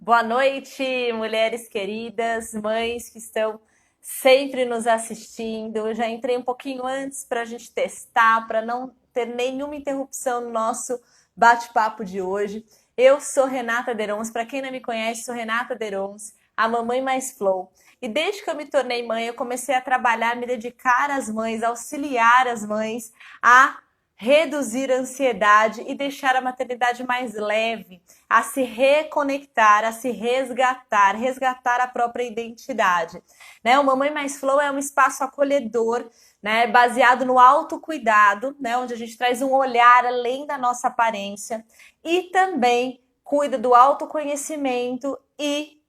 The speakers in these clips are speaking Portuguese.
Boa noite, mulheres queridas, mães que estão sempre nos assistindo. Eu já entrei um pouquinho antes para a gente testar, para não ter nenhuma interrupção no nosso bate-papo de hoje. Eu sou Renata Derons, para quem não me conhece, sou Renata Derons, a mamãe mais flow. E desde que eu me tornei mãe, eu comecei a trabalhar, me dedicar às mães, auxiliar as mães a reduzir a ansiedade e deixar a maternidade mais leve, a se reconectar, a se resgatar, resgatar a própria identidade. Né? O Mamãe Mais Flow é um espaço acolhedor, né, baseado no autocuidado, né, onde a gente traz um olhar além da nossa aparência e também cuida do autoconhecimento e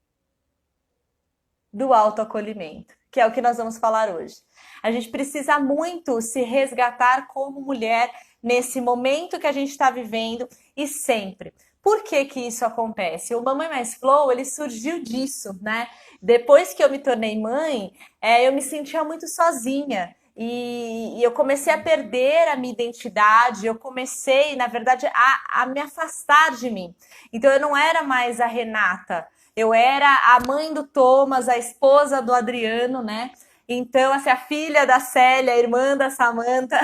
do autoacolhimento, que é o que nós vamos falar hoje. A gente precisa muito se resgatar como mulher nesse momento que a gente está vivendo e sempre. Por que que isso acontece? O Mamãe Mais Flow, ele surgiu disso, né? Depois que eu me tornei mãe, eu me sentia muito sozinha. E eu comecei a perder a minha identidade, eu comecei, na verdade, a me afastar de mim. Então eu não era mais a Renata, eu era a mãe do Thomas, a esposa do Adriano, né? Então, assim, a filha da Célia, a irmã da Samantha.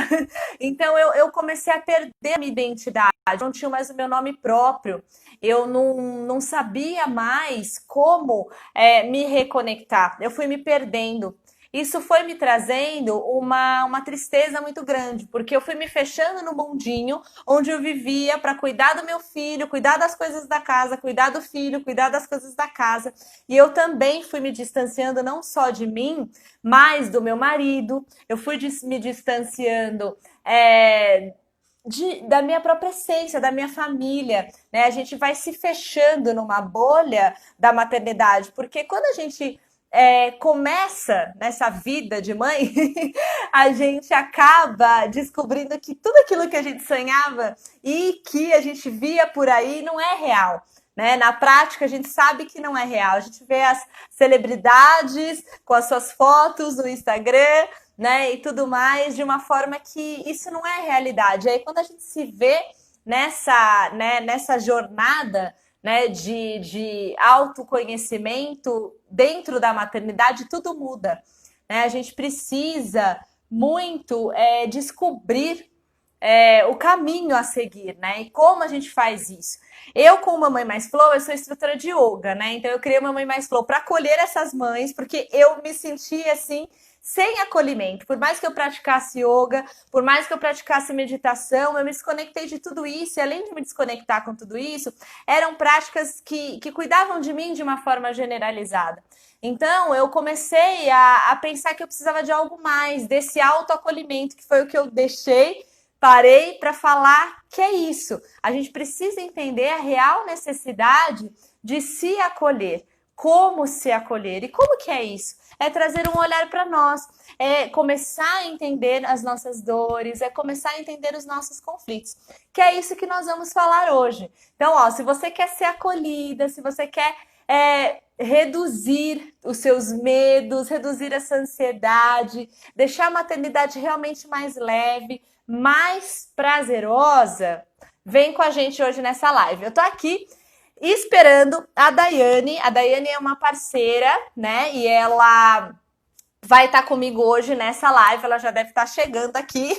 Então, eu comecei a perder a minha identidade. Eu não tinha mais o meu nome próprio. Eu não sabia mais como me reconectar. Eu fui me perdendo. Isso foi me trazendo uma tristeza muito grande, porque eu fui me fechando no mundinho onde eu vivia para cuidar do meu filho, cuidar das coisas da casa, cuidar do filho, cuidar das coisas da casa. E eu também fui me distanciando não só de mim, mas do meu marido. Eu fui me distanciando da minha própria essência, da minha família, né? A gente vai se fechando numa bolha da maternidade, porque quando a gente começa nessa vida de mãe, a gente acaba descobrindo que tudo aquilo que a gente sonhava e que a gente via por aí não é real. Né? Na prática, a gente sabe que não é real. A gente vê as celebridades com as suas fotos no Instagram, né? E tudo mais, de uma forma que isso não é realidade. E aí, quando a gente se vê nessa jornada, né, de autoconhecimento dentro da maternidade, tudo muda. Né? A gente precisa muito descobrir o caminho a seguir, né? E como a gente faz isso. Eu, com Mamãe Mais Flow, eu sou instrutora de yoga, né? Então eu criei o Mamãe Mais Flow para acolher essas mães, porque eu me sentia assim, sem acolhimento. Por mais que eu praticasse yoga, por mais que eu praticasse meditação, eu me desconectei de tudo isso. E além de me desconectar com tudo isso, eram práticas que cuidavam de mim de uma forma generalizada. Então, eu comecei a pensar que eu precisava de algo mais, desse autoacolhimento, que foi o que eu deixei, parei para falar que é isso. A gente precisa entender a real necessidade de se acolher. Como se acolher. E como que é isso? É trazer um olhar para nós, é começar a entender as nossas dores, é começar a entender os nossos conflitos, que é isso que nós vamos falar hoje. Então, ó, se você quer ser acolhida, se você quer reduzir os seus medos, reduzir essa ansiedade, deixar a maternidade realmente mais leve, mais prazerosa, vem com a gente hoje nessa live. Eu tô aqui esperando a Daiane. A Daiane é uma parceira, né? E ela vai estar comigo hoje nessa live. Ela já deve estar chegando aqui.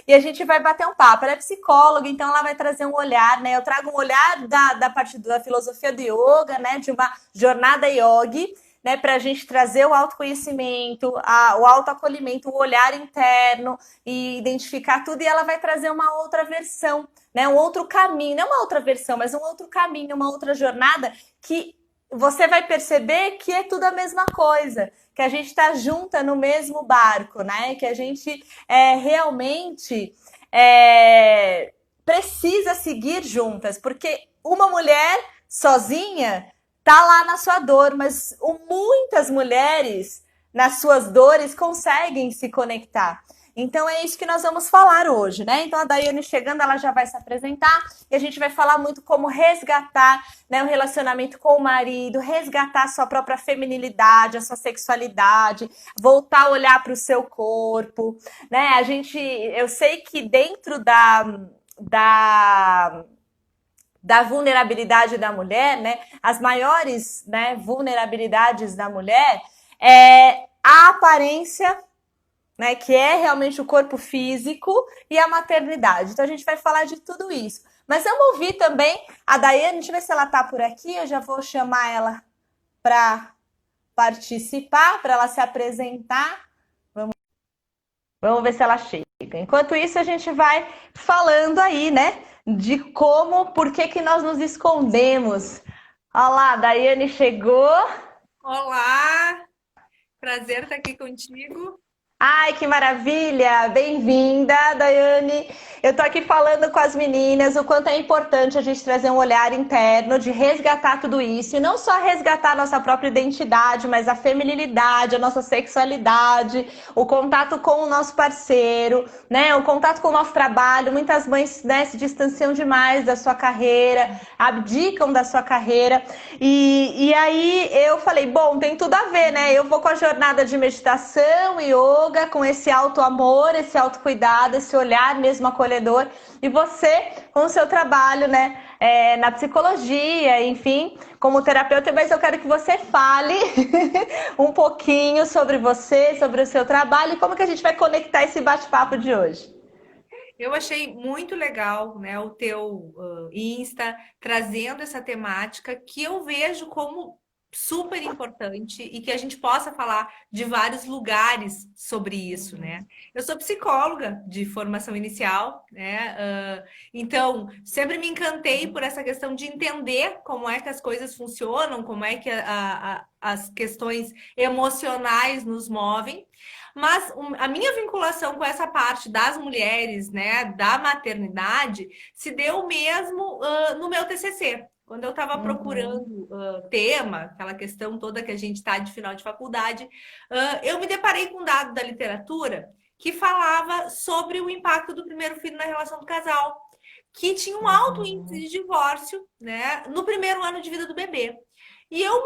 E a gente vai bater um papo. Ela é psicóloga, então ela vai trazer um olhar, né? Eu trago um olhar da parte da filosofia do yoga, né? De uma jornada yogi, né, para a gente trazer o autoconhecimento, o autoacolhimento, o olhar interno e identificar tudo. E ela vai trazer uma outra versão, né, um outro caminho, não uma outra versão, mas um outro caminho, uma outra jornada que você vai perceber que é tudo a mesma coisa, que a gente está junta no mesmo barco, né? Que a gente realmente precisa seguir juntas, porque uma mulher sozinha tá lá na sua dor, mas muitas mulheres nas suas dores conseguem se conectar. Então é isso que nós vamos falar hoje, né? Então a Daiane chegando, ela já vai se apresentar e a gente vai falar muito como resgatar, né, o relacionamento com o marido, resgatar a sua própria feminilidade, a sua sexualidade, voltar a olhar para o seu corpo, né? Eu sei que dentro da da vulnerabilidade da mulher, né? As maiores, né, vulnerabilidades da mulher é a aparência, né, que é realmente o corpo físico, e a maternidade. Então a gente vai falar de tudo isso. Mas vamos ouvir também a Daiane, deixa eu ver se ela está por aqui, eu já vou chamar ela para participar, para ela se apresentar. Vamos ver se ela chega. Enquanto isso, a gente vai falando aí, né, de como, por que que nós nos escondemos. Olha lá, a Daiane chegou. Olá, prazer estar aqui contigo. Ai, que maravilha! Bem-vinda, Daiane. Eu tô aqui falando com as meninas o quanto é importante a gente trazer um olhar interno de resgatar tudo isso, e não só resgatar a nossa própria identidade, mas a feminilidade, a nossa sexualidade, o contato com o nosso parceiro, né? O contato com o nosso trabalho. Muitas mães, né, se distanciam demais da sua carreira, abdicam da sua carreira. E aí eu falei, bom, tem tudo a ver, né? Eu vou com a jornada de meditação e yoga, com esse auto-amor, esse autocuidado, esse olhar mesmo acolhedor. E você com o seu trabalho, né? Na psicologia, enfim, como terapeuta. Mas eu quero que você fale um pouquinho sobre você, sobre o seu trabalho e como que a gente vai conectar esse bate-papo de hoje. Eu achei muito legal, né, o teu Insta trazendo essa temática que eu vejo como super importante e que a gente possa falar de vários lugares sobre isso, né? Eu sou psicóloga de formação inicial, né? Então, sempre me encantei por essa questão de entender como é que as coisas funcionam, como é que as questões emocionais nos movem. Mas a minha vinculação com essa parte das mulheres, né, da maternidade, se deu mesmo no meu TCC. Quando eu estava Uhum. procurando tema, aquela questão toda que a gente está de final de faculdade, eu me deparei com um dado da literatura que falava sobre o impacto do primeiro filho na relação do casal, que tinha um alto índice Uhum. de divórcio, né, no primeiro ano de vida do bebê.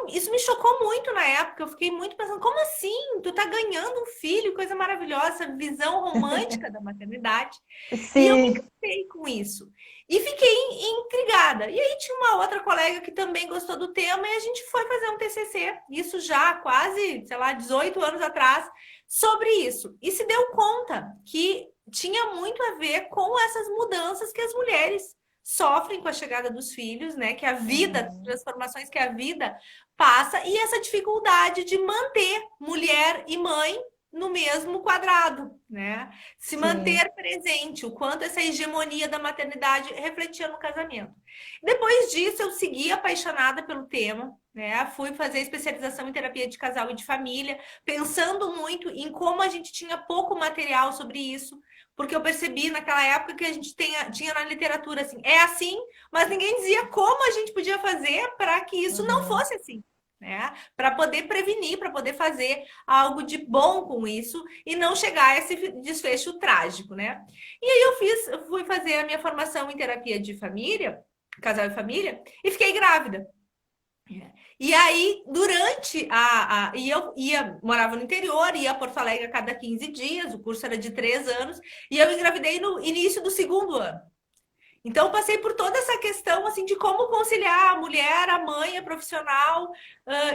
Isso me chocou muito na época. Eu fiquei muito pensando, como assim? Tu tá ganhando um filho, coisa maravilhosa, essa visão romântica da maternidade. E eu me Sim. encantei com isso. E fiquei intrigada. E aí tinha uma outra colega que também gostou do tema e a gente foi fazer um TCC, isso já há quase, sei lá, 18 anos atrás, sobre isso. E se deu conta que tinha muito a ver com essas mudanças que as mulheres sofrem com a chegada dos filhos, né? Que a vida, as Uhum. transformações que a vida passa e essa dificuldade de manter mulher e mãe no mesmo quadrado, né? Se Sim. manter presente, o quanto essa hegemonia da maternidade refletia no casamento. Depois disso, eu segui apaixonada pelo tema, né? Fui fazer especialização em terapia de casal e de família, pensando muito em como a gente tinha pouco material sobre isso, porque eu percebi naquela época que a gente tinha na literatura assim, é assim, mas ninguém dizia como a gente podia fazer para que isso não Uhum. fosse assim. Né? Para poder prevenir, para poder fazer algo de bom com isso e não chegar a esse desfecho trágico, né? E aí eu fui fazer a minha formação em terapia de família, casal e família, e fiquei grávida. E aí, durante e eu morava no interior, ia a Porto Alegre a cada 15 dias, o curso era de 3 anos, e eu engravidei no início do segundo ano. Então, eu passei por toda essa questão assim de como conciliar a mulher, a mãe, a profissional,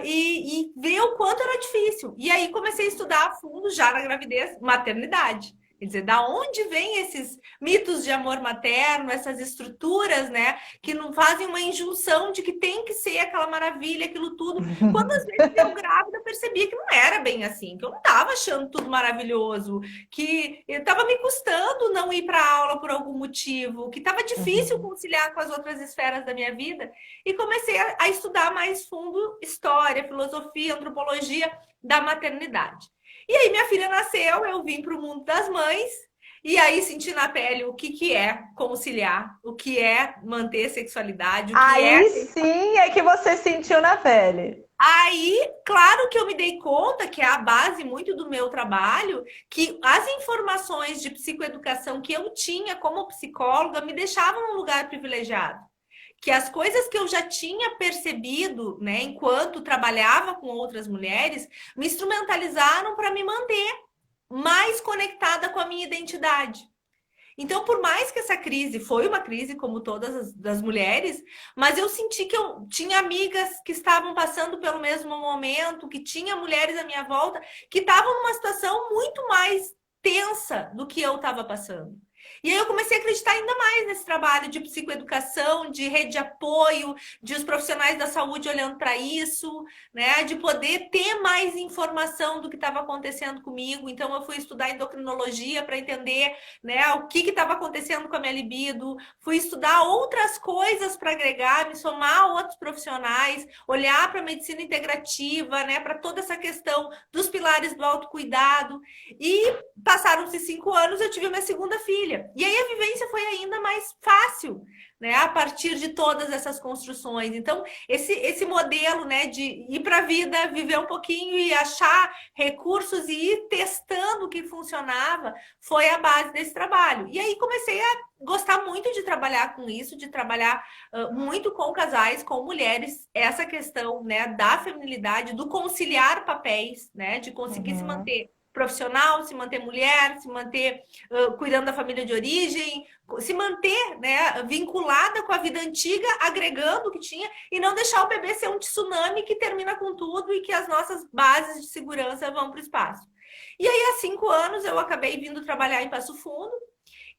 e ver o quanto era difícil. E aí comecei a estudar a fundo já na gravidez, maternidade. Quer dizer, da onde vêm esses mitos de amor materno, essas estruturas, né, que não fazem uma injunção de que tem que ser aquela maravilha, aquilo tudo. Quando às vezes eu grávida, eu percebia que não era bem assim, que eu não estava achando tudo maravilhoso, que estava me custando não ir para aula por algum motivo, que estava difícil Uhum. conciliar com as outras esferas da minha vida, e comecei a estudar mais fundo história, filosofia, antropologia da maternidade. E aí minha filha nasceu, eu vim para o mundo das mães, e aí senti na pele o que, que é conciliar, o que é manter sexualidade, o que é. Aí sim é que você sentiu na pele. Aí, claro que eu me dei conta, que é a base muito do meu trabalho, que as informações de psicoeducação que eu tinha como psicóloga me deixavam num lugar privilegiado. Que as coisas que eu já tinha percebido, né, enquanto trabalhava com outras mulheres, me instrumentalizaram para me manter mais conectada com a minha identidade. Então, por mais que essa crise foi uma crise, como todas as das mulheres, mas eu senti que eu tinha amigas que estavam passando pelo mesmo momento, que tinha mulheres à minha volta que estavam numa situação muito mais tensa do que eu estava passando. E aí eu comecei a acreditar ainda mais nesse trabalho de psicoeducação, de rede de apoio, de os profissionais da saúde olhando para isso, né? De poder ter mais informação do que estava acontecendo comigo. Então eu fui estudar endocrinologia para entender, né, o que estava acontecendo com a minha libido, fui estudar outras coisas para agregar, me somar a outros profissionais, olhar para a medicina integrativa, né, para toda essa questão dos pilares do autocuidado. E passaram-se 5 anos, eu tive a minha segunda filha. E aí a vivência foi ainda mais fácil, né? A partir de todas essas construções. Então, esse modelo, né, de ir para a vida, viver um pouquinho e achar recursos e ir testando o que funcionava, foi a base desse trabalho. E aí comecei a gostar muito de trabalhar com isso, de trabalhar muito com casais, com mulheres, essa questão, né, da feminilidade, do conciliar papéis, né, de conseguir se manter profissional, se manter mulher, se manter cuidando da família de origem, se manter, né, vinculada com a vida antiga, agregando o que tinha, e não deixar o bebê ser um tsunami que termina com tudo e que as nossas bases de segurança vão para o espaço. E aí, há 5 anos, eu acabei vindo trabalhar em Passo Fundo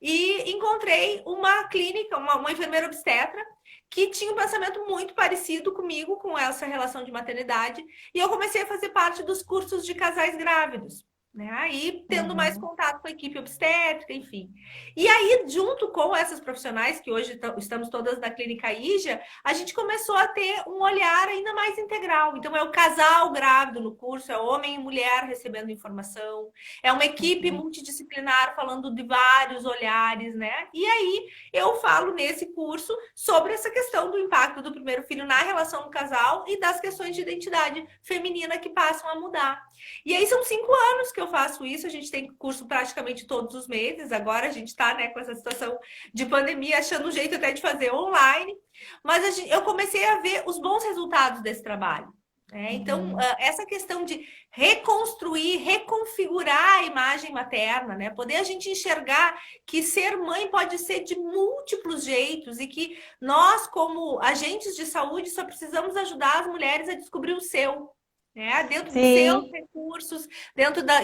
e encontrei uma clínica, uma enfermeira obstetra, que tinha um pensamento muito parecido comigo, com essa relação de maternidade, e eu comecei a fazer parte dos cursos de casais grávidos. Né? Aí tendo mais contato com a equipe obstétrica, enfim. E aí, junto com essas profissionais, que hoje estamos todas na Clínica IJA, a gente começou a ter um olhar ainda mais integral. Então, é o casal grávido no curso, é homem e mulher recebendo informação, é uma equipe multidisciplinar falando de vários olhares, né? E aí, eu falo nesse curso sobre essa questão do impacto do primeiro filho na relação do casal e das questões de identidade feminina que passam a mudar. E aí, são 5 anos que eu faço isso, a gente tem curso praticamente todos os meses, agora a gente está, né, com essa situação de pandemia, achando um jeito até de fazer online, mas eu comecei a ver os bons resultados desse trabalho. Né? Então, essa questão de reconstruir, reconfigurar a imagem materna, né? Poder a gente enxergar que ser mãe pode ser de múltiplos jeitos e que nós, como agentes de saúde, só precisamos ajudar as mulheres a descobrir o seu. Né? Dentro dos seus recursos,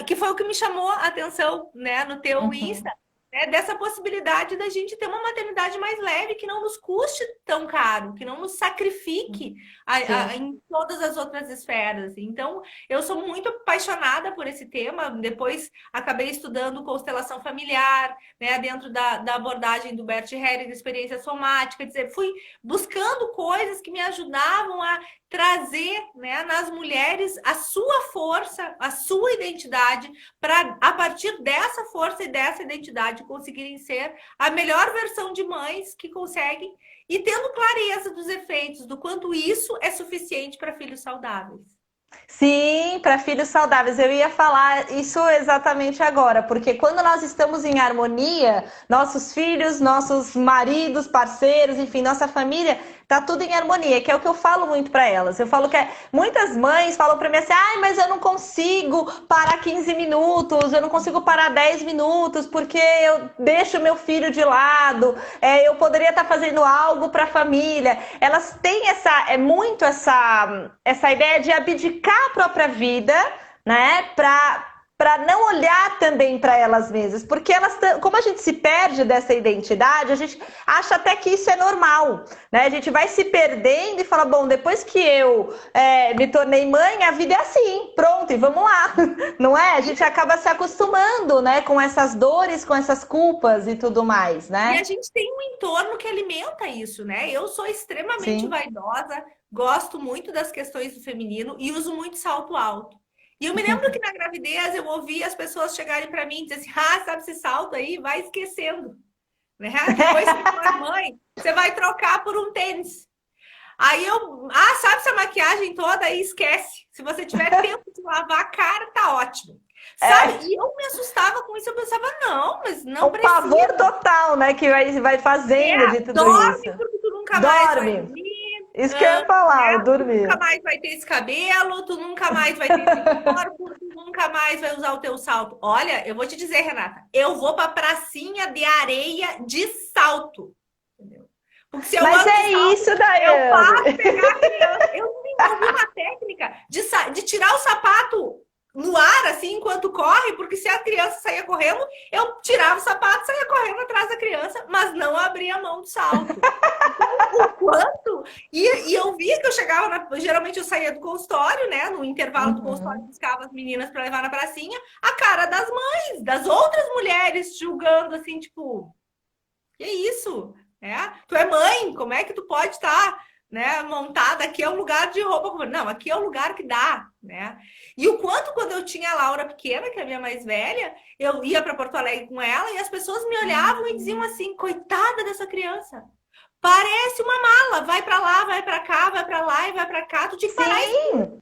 que foi o que me chamou a atenção, né, no teu Insta, né, dessa possibilidade da gente ter uma maternidade mais leve, que não nos custe tão caro, que não nos sacrifique em todas as outras esferas. Então, eu sou muito apaixonada por esse tema. Depois, acabei estudando constelação familiar, né, dentro da abordagem do Bert Hellinger, experiência somática. Quer dizer, fui buscando coisas que me ajudavam a trazer, né, nas mulheres a sua força, a sua identidade, para, a partir dessa força e dessa identidade, conseguirem ser a melhor versão de mães que conseguem, e tendo clareza dos efeitos, do quanto isso é suficiente para filhos saudáveis. Sim, para filhos saudáveis. Eu ia falar isso exatamente agora, porque quando nós estamos em harmonia, nossos filhos, nossos maridos, parceiros, enfim, nossa família, tá tudo em harmonia, que é o que eu falo muito para elas. Eu falo que muitas mães falam para mim assim: ai, mas eu não consigo parar 15 minutos, eu não consigo parar 10 minutos, porque eu deixo meu filho de lado, eu poderia estar fazendo algo para a família. Elas têm essa ideia de abdicar a própria vida, né, para não olhar também para elas mesmas, porque elas, como a gente se perde dessa identidade, a gente acha até que isso é normal, né? A gente vai se perdendo e fala: bom, depois que eu me tornei mãe, a vida é assim, pronto, e vamos lá, não é? A gente acaba se acostumando, né, com essas dores, com essas culpas e tudo mais, né? E a gente tem um entorno que alimenta isso, né? Eu sou extremamente vaidosa, gosto muito das questões do feminino e uso muito salto alto. E eu me lembro que na gravidez eu ouvi as pessoas chegarem para mim e dizer assim: ah, sabe esse salto aí? Vai esquecendo. Né? Depois que for mãe, você vai trocar por um tênis. Aí sabe essa maquiagem toda aí? Esquece. Se você tiver tempo de lavar a cara, tá ótimo. Sabe? E eu me assustava com isso, eu pensava: não, mas não precisa. Pavor total, né? Que vai fazendo de tudo dorme, isso. Porque tu nunca mais vai dormir. Isso que eu ia falar, eu Tu nunca dormir. mais vai ter esse cabelo, tu nunca mais vai ter esse corpo, tu nunca mais vai usar o teu salto. Olha, eu vou te dizer, Renata, eu vou pra pracinha de areia de salto. Entendeu? Porque se eu Mas ando de é salto, isso, eu Daiane. passo pegar a criança. Eu desenvolvi uma técnica de tirar o sapato no ar, assim, enquanto corre, porque se a criança saía correndo, eu tirava o sapato, saía correndo atrás da criança, mas não abria a mão do salto. O quanto? E eu via que eu chegava, geralmente eu saía do consultório, né? No intervalo do consultório, Uhum. buscava as meninas para levar na pracinha, a cara das mães, das outras mulheres, julgando assim, tipo, que isso? É? Tu é mãe, como é que tu pode estar, né, montada? Aqui é um lugar de roupa. Não, aqui é o lugar que dá, né? E o quanto, quando eu tinha a Laura pequena, que é a minha mais velha, eu ia para Porto Alegre com ela e as pessoas me olhavam e diziam assim: coitada dessa criança. Parece uma mala, vai para lá, vai para cá, vai para lá e vai para cá. Tu tinha que parar isso. Sim.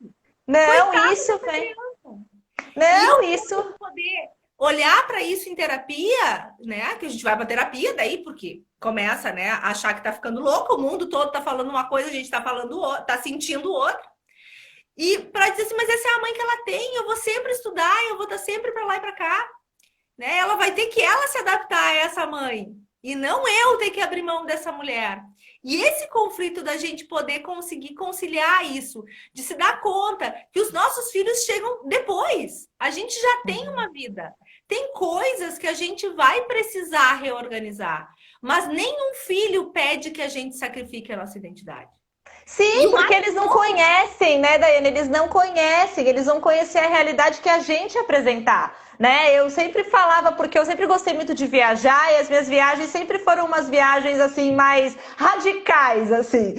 Não, Coitada isso dessa vem. criança. E Não, eu isso. poder olhar para isso em terapia, né? Que a gente vai para terapia daí, porque começa, né, a achar que tá ficando louco, o mundo todo tá falando uma coisa, a gente tá falando outra, tá sentindo outra. E para dizer assim, mas essa é a mãe que ela tem, eu vou sempre estudar, eu vou estar sempre para lá e para cá, né? Ela vai ter que ela se adaptar a essa mãe e não eu ter que abrir mão dessa mulher. E esse conflito da gente poder conseguir conciliar isso, de se dar conta que os nossos filhos chegam depois. A gente já tem uma vida. Tem coisas que a gente vai precisar reorganizar, mas nenhum filho pede que a gente sacrifique a nossa identidade. E Sim, o porque mais eles não novo, conhecem, né, Daiane? Eles não conhecem, eles vão conhecer a realidade que a gente apresentar, né? Eu sempre falava, porque eu sempre gostei muito de viajar, e as minhas viagens sempre foram umas viagens, assim, mais radicais, assim.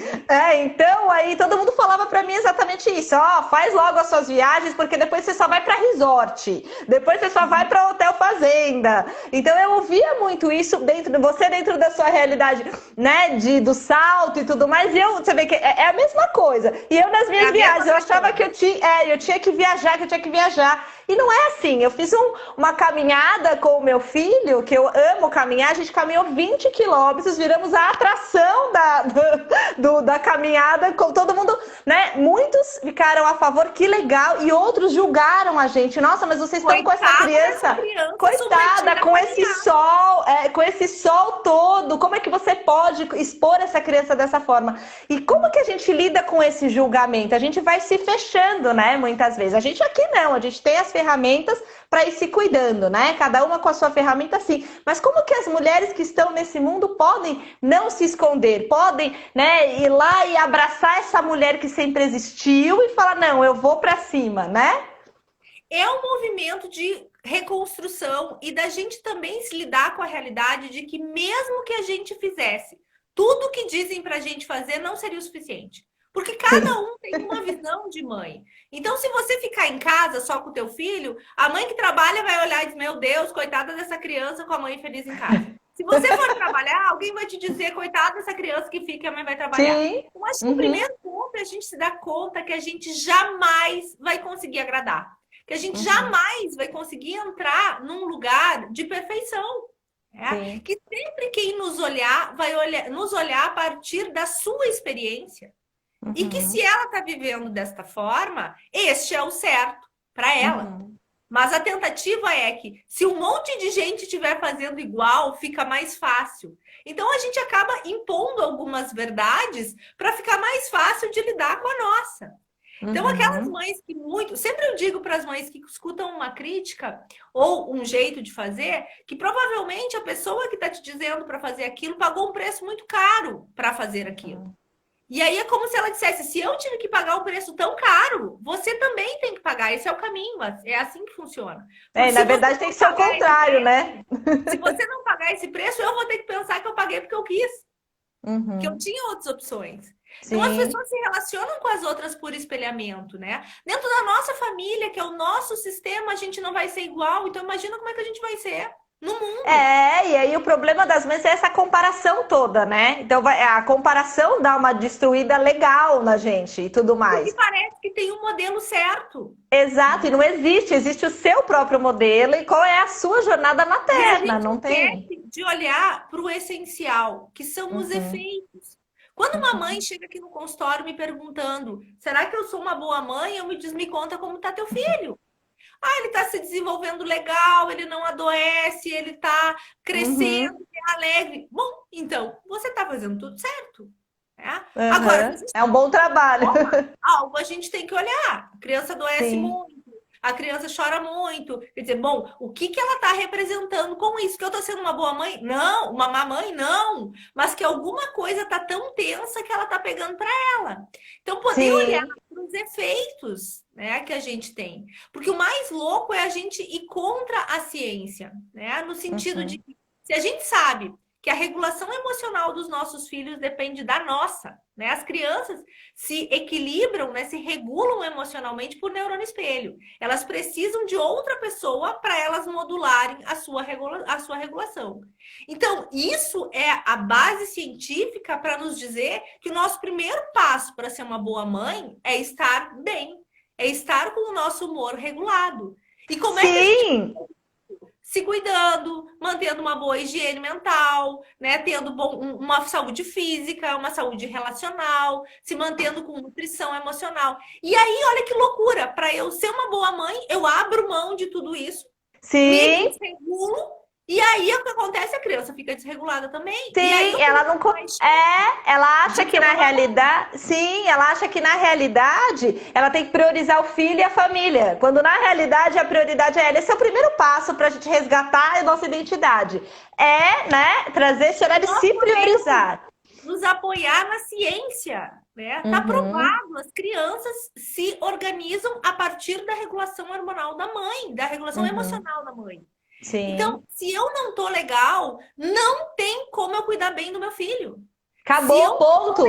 Então, aí todo mundo falava pra mim exatamente isso, ó, faz logo as suas viagens, porque depois você só vai pra resort, depois você só vai pra hotel fazenda. Então, eu ouvia muito isso dentro de você, dentro da sua realidade, né, do salto e tudo mais, e você vê que é a mesma coisa. E eu nas é minhas a mesma viagens, eu achava coisa. que eu tinha que viajar, que eu tinha que viajar. E não é assim. Eu fiz uma caminhada com o meu filho, que eu amo caminhar, a gente caminhou 20 quilômetros, viramos a atração da caminhada, com todo mundo, né? Muitos ficaram a favor, que legal, e outros julgaram a gente. Nossa, mas vocês estão com essa Coitada dessa criança, criança coitada, submetida a caminhar. com esse sol todo, como é que você pode expor essa criança dessa forma? E como que a gente lida com esse julgamento? A gente vai se fechando, né? Muitas vezes. A gente aqui não, a gente tem as ferramentas para ir se cuidando, né? Cada uma com a sua ferramenta, sim. Mas como que as mulheres que estão nesse mundo podem não se esconder? Podem, né, ir lá e abraçar essa mulher que sempre existiu e falar, não, eu vou para cima, né? É um movimento de reconstrução e da gente também se lidar com a realidade de que mesmo que a gente fizesse tudo que dizem para a gente fazer, não seria o suficiente. Porque cada um tem uma visão de mãe. Então, se você ficar em casa só com o teu filho, a mãe que trabalha vai olhar e dizer, meu Deus, coitada dessa criança com a mãe feliz em casa. Se você for trabalhar, alguém vai te dizer, coitada dessa criança que fica e a mãe vai trabalhar. Sim. Eu acho que o Uhum. primeiro ponto é a gente se dar conta que a gente jamais vai conseguir agradar. Que a gente jamais vai conseguir entrar num lugar de perfeição. Sim. Que sempre quem nos olhar vai nos olhar a partir da sua experiência. E que se ela está vivendo desta forma, este é o certo para ela. Mas a tentativa é que, se um monte de gente estiver fazendo igual, fica mais fácil. Então a gente acaba impondo algumas verdades para ficar mais fácil de lidar com a nossa. Então, aquelas mães que muito. Sempre eu digo para as mães que escutam uma crítica ou um jeito de fazer, que provavelmente a pessoa que está te dizendo para fazer aquilo pagou um preço muito caro para fazer aquilo. E aí é como se ela dissesse: se eu tive que pagar um preço tão caro, você também tem que pagar. Esse é o caminho, é assim que funciona. Na verdade tem que ser o contrário, né? Se você não pagar esse preço, eu vou ter que pensar que eu paguei porque eu quis. Que eu tinha outras opções. Sim. Então as pessoas se relacionam com as outras por espelhamento, né? Dentro da nossa família, que é o nosso sistema, a gente não vai ser igual. Então imagina como é que a gente vai ser no mundo. E aí o problema das mães é essa comparação toda, né? Então a comparação dá uma destruída legal na gente e tudo mais. Porque parece que tem um modelo certo. Exato, e não existe, existe o seu próprio modelo e qual é a sua jornada materna, não tem? De olhar para o essencial, que são os efeitos. Quando uma mãe chega aqui no consultório me perguntando, será que eu sou uma boa mãe? Eu me diz, me conta como tá teu filho. Ah, ele está se desenvolvendo legal, ele não adoece, ele está crescendo, é alegre. Bom, então, você está fazendo tudo certo. Né? Agora, É um bom trabalho. algo a gente tem que olhar. A criança adoece Sim. muito, a criança chora muito. Quer dizer, bom, o que ela está representando com isso? Que eu estou sendo uma boa mãe? Não. Uma má mãe? Não. Mas que alguma coisa está tão tensa que ela está pegando para ela. Então, poder Sim. olhar para os efeitos, né, que a gente tem. Porque o mais louco é a gente ir contra a ciência, né? No sentido de que se a gente sabe que a regulação emocional dos nossos filhos depende da nossa, né? As crianças se equilibram, né? Se regulam emocionalmente por neurônio espelho. Elas precisam de outra pessoa para elas modularem a sua regulação. Então, isso é a base científica para nos dizer que o nosso primeiro passo para ser uma boa mãe é estar bem, é estar com o nosso humor regulado. E como é que a gente se cuidando, mantendo uma boa higiene mental, né? Tendo uma saúde física, uma saúde relacional, se mantendo com nutrição emocional. E aí, olha que loucura! Para eu ser uma boa mãe, eu abro mão de tudo isso, me desregulo. E aí, o que acontece? A criança fica desregulada também. Sim, ela não. Ela acha que na realidade. Sim, ela acha que na realidade ela tem que priorizar o filho e a família. Quando na realidade a prioridade é ela. Esse é o primeiro passo para a gente resgatar a nossa identidade. É, né? Trazer esse horário de se priorizar. Nos apoiar na ciência. Né? Tá provado, as crianças se organizam a partir da regulação hormonal da mãe, da regulação emocional da mãe. Sim. Então, se eu não tô legal, não tem como eu cuidar bem do meu filho. Acabou, ponto.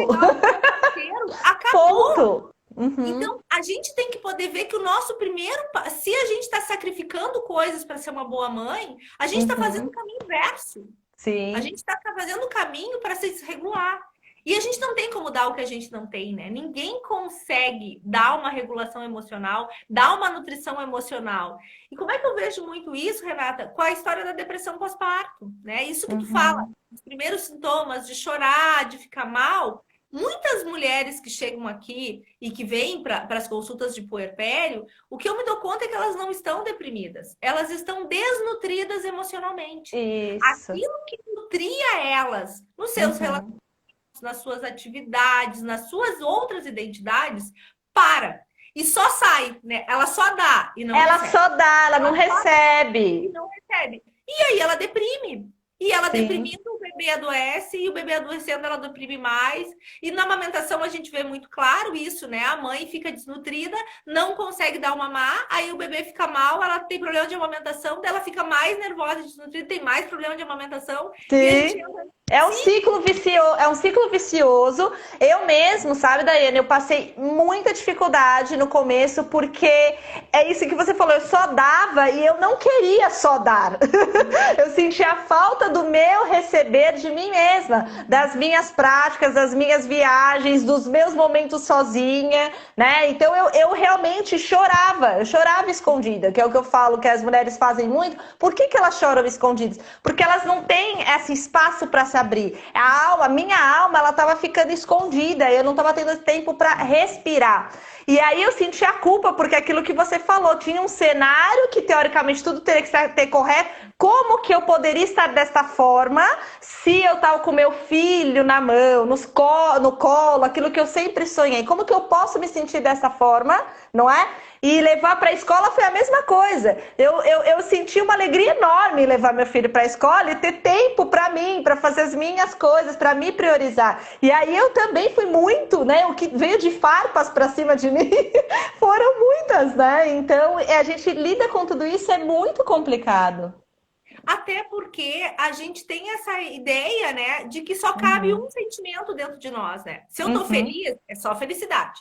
Acabou. Ponto. Então, a gente tem que poder ver que o nosso primeiro... Se a gente está sacrificando coisas para ser uma boa mãe, a gente está fazendo o caminho inverso. Sim. A gente está fazendo o caminho para se desregular. E a gente não tem como dar o que a gente não tem, né? Ninguém consegue dar uma regulação emocional, dar uma nutrição emocional. E como é que eu vejo muito isso, Renata? Com a história da depressão pós-parto, né? Isso que tu fala, os primeiros sintomas de chorar, de ficar mal. Muitas mulheres que chegam aqui e que vêm para as consultas de puerpério, o que eu me dou conta é que elas não estão deprimidas. Elas estão desnutridas emocionalmente. Isso. Aquilo que nutria elas nos seus relacionamentos, nas suas atividades, nas suas outras identidades, e só sai, né? Ela só dá e não ela recebe. Só dá, ela não recebe. E não recebe. E aí ela deprime. E ela deprimindo, o bebê adoece, e o bebê adoecendo, ela deprime mais. E na amamentação a gente vê muito claro isso, né? A mãe fica desnutrida, não consegue dar o mamar, aí o bebê fica mal, ela tem problema de amamentação, ela fica mais nervosa, desnutrida, tem mais problema de amamentação. Sim. E a gente é um ciclo vicioso. Eu mesmo, sabe, Daiane, eu passei muita dificuldade no começo, porque é isso que você falou, eu só dava e eu não queria só dar. Eu sentia a falta do meu receber de mim mesma, das minhas práticas, das minhas viagens, dos meus momentos sozinha, né? Então eu realmente chorava, eu chorava escondida, que é o que eu falo que as mulheres fazem muito. Por que elas choram escondidas? Porque elas não têm esse espaço para se abrir. A minha alma, ela estava ficando escondida, eu não estava tendo tempo para respirar. E aí eu senti a culpa, porque aquilo que você falou, tinha um cenário que teoricamente tudo teria que ter correto. Como que eu poderia estar desta forma se eu estava com meu filho na mão, no colo, aquilo que eu sempre sonhei? Como que eu posso me sentir dessa forma, não é? E levar para a escola foi a mesma coisa. Eu senti uma alegria enorme em levar meu filho para a escola e ter tempo para mim, para fazer as minhas coisas, para me priorizar. E aí eu também fui muito, né? O que veio de farpas para cima de mim foram muitas, né? Então a gente lida com tudo isso, é muito complicado. Até porque a gente tem essa ideia, né, de que só cabe um sentimento dentro de nós, né? Se eu tô feliz, é só felicidade.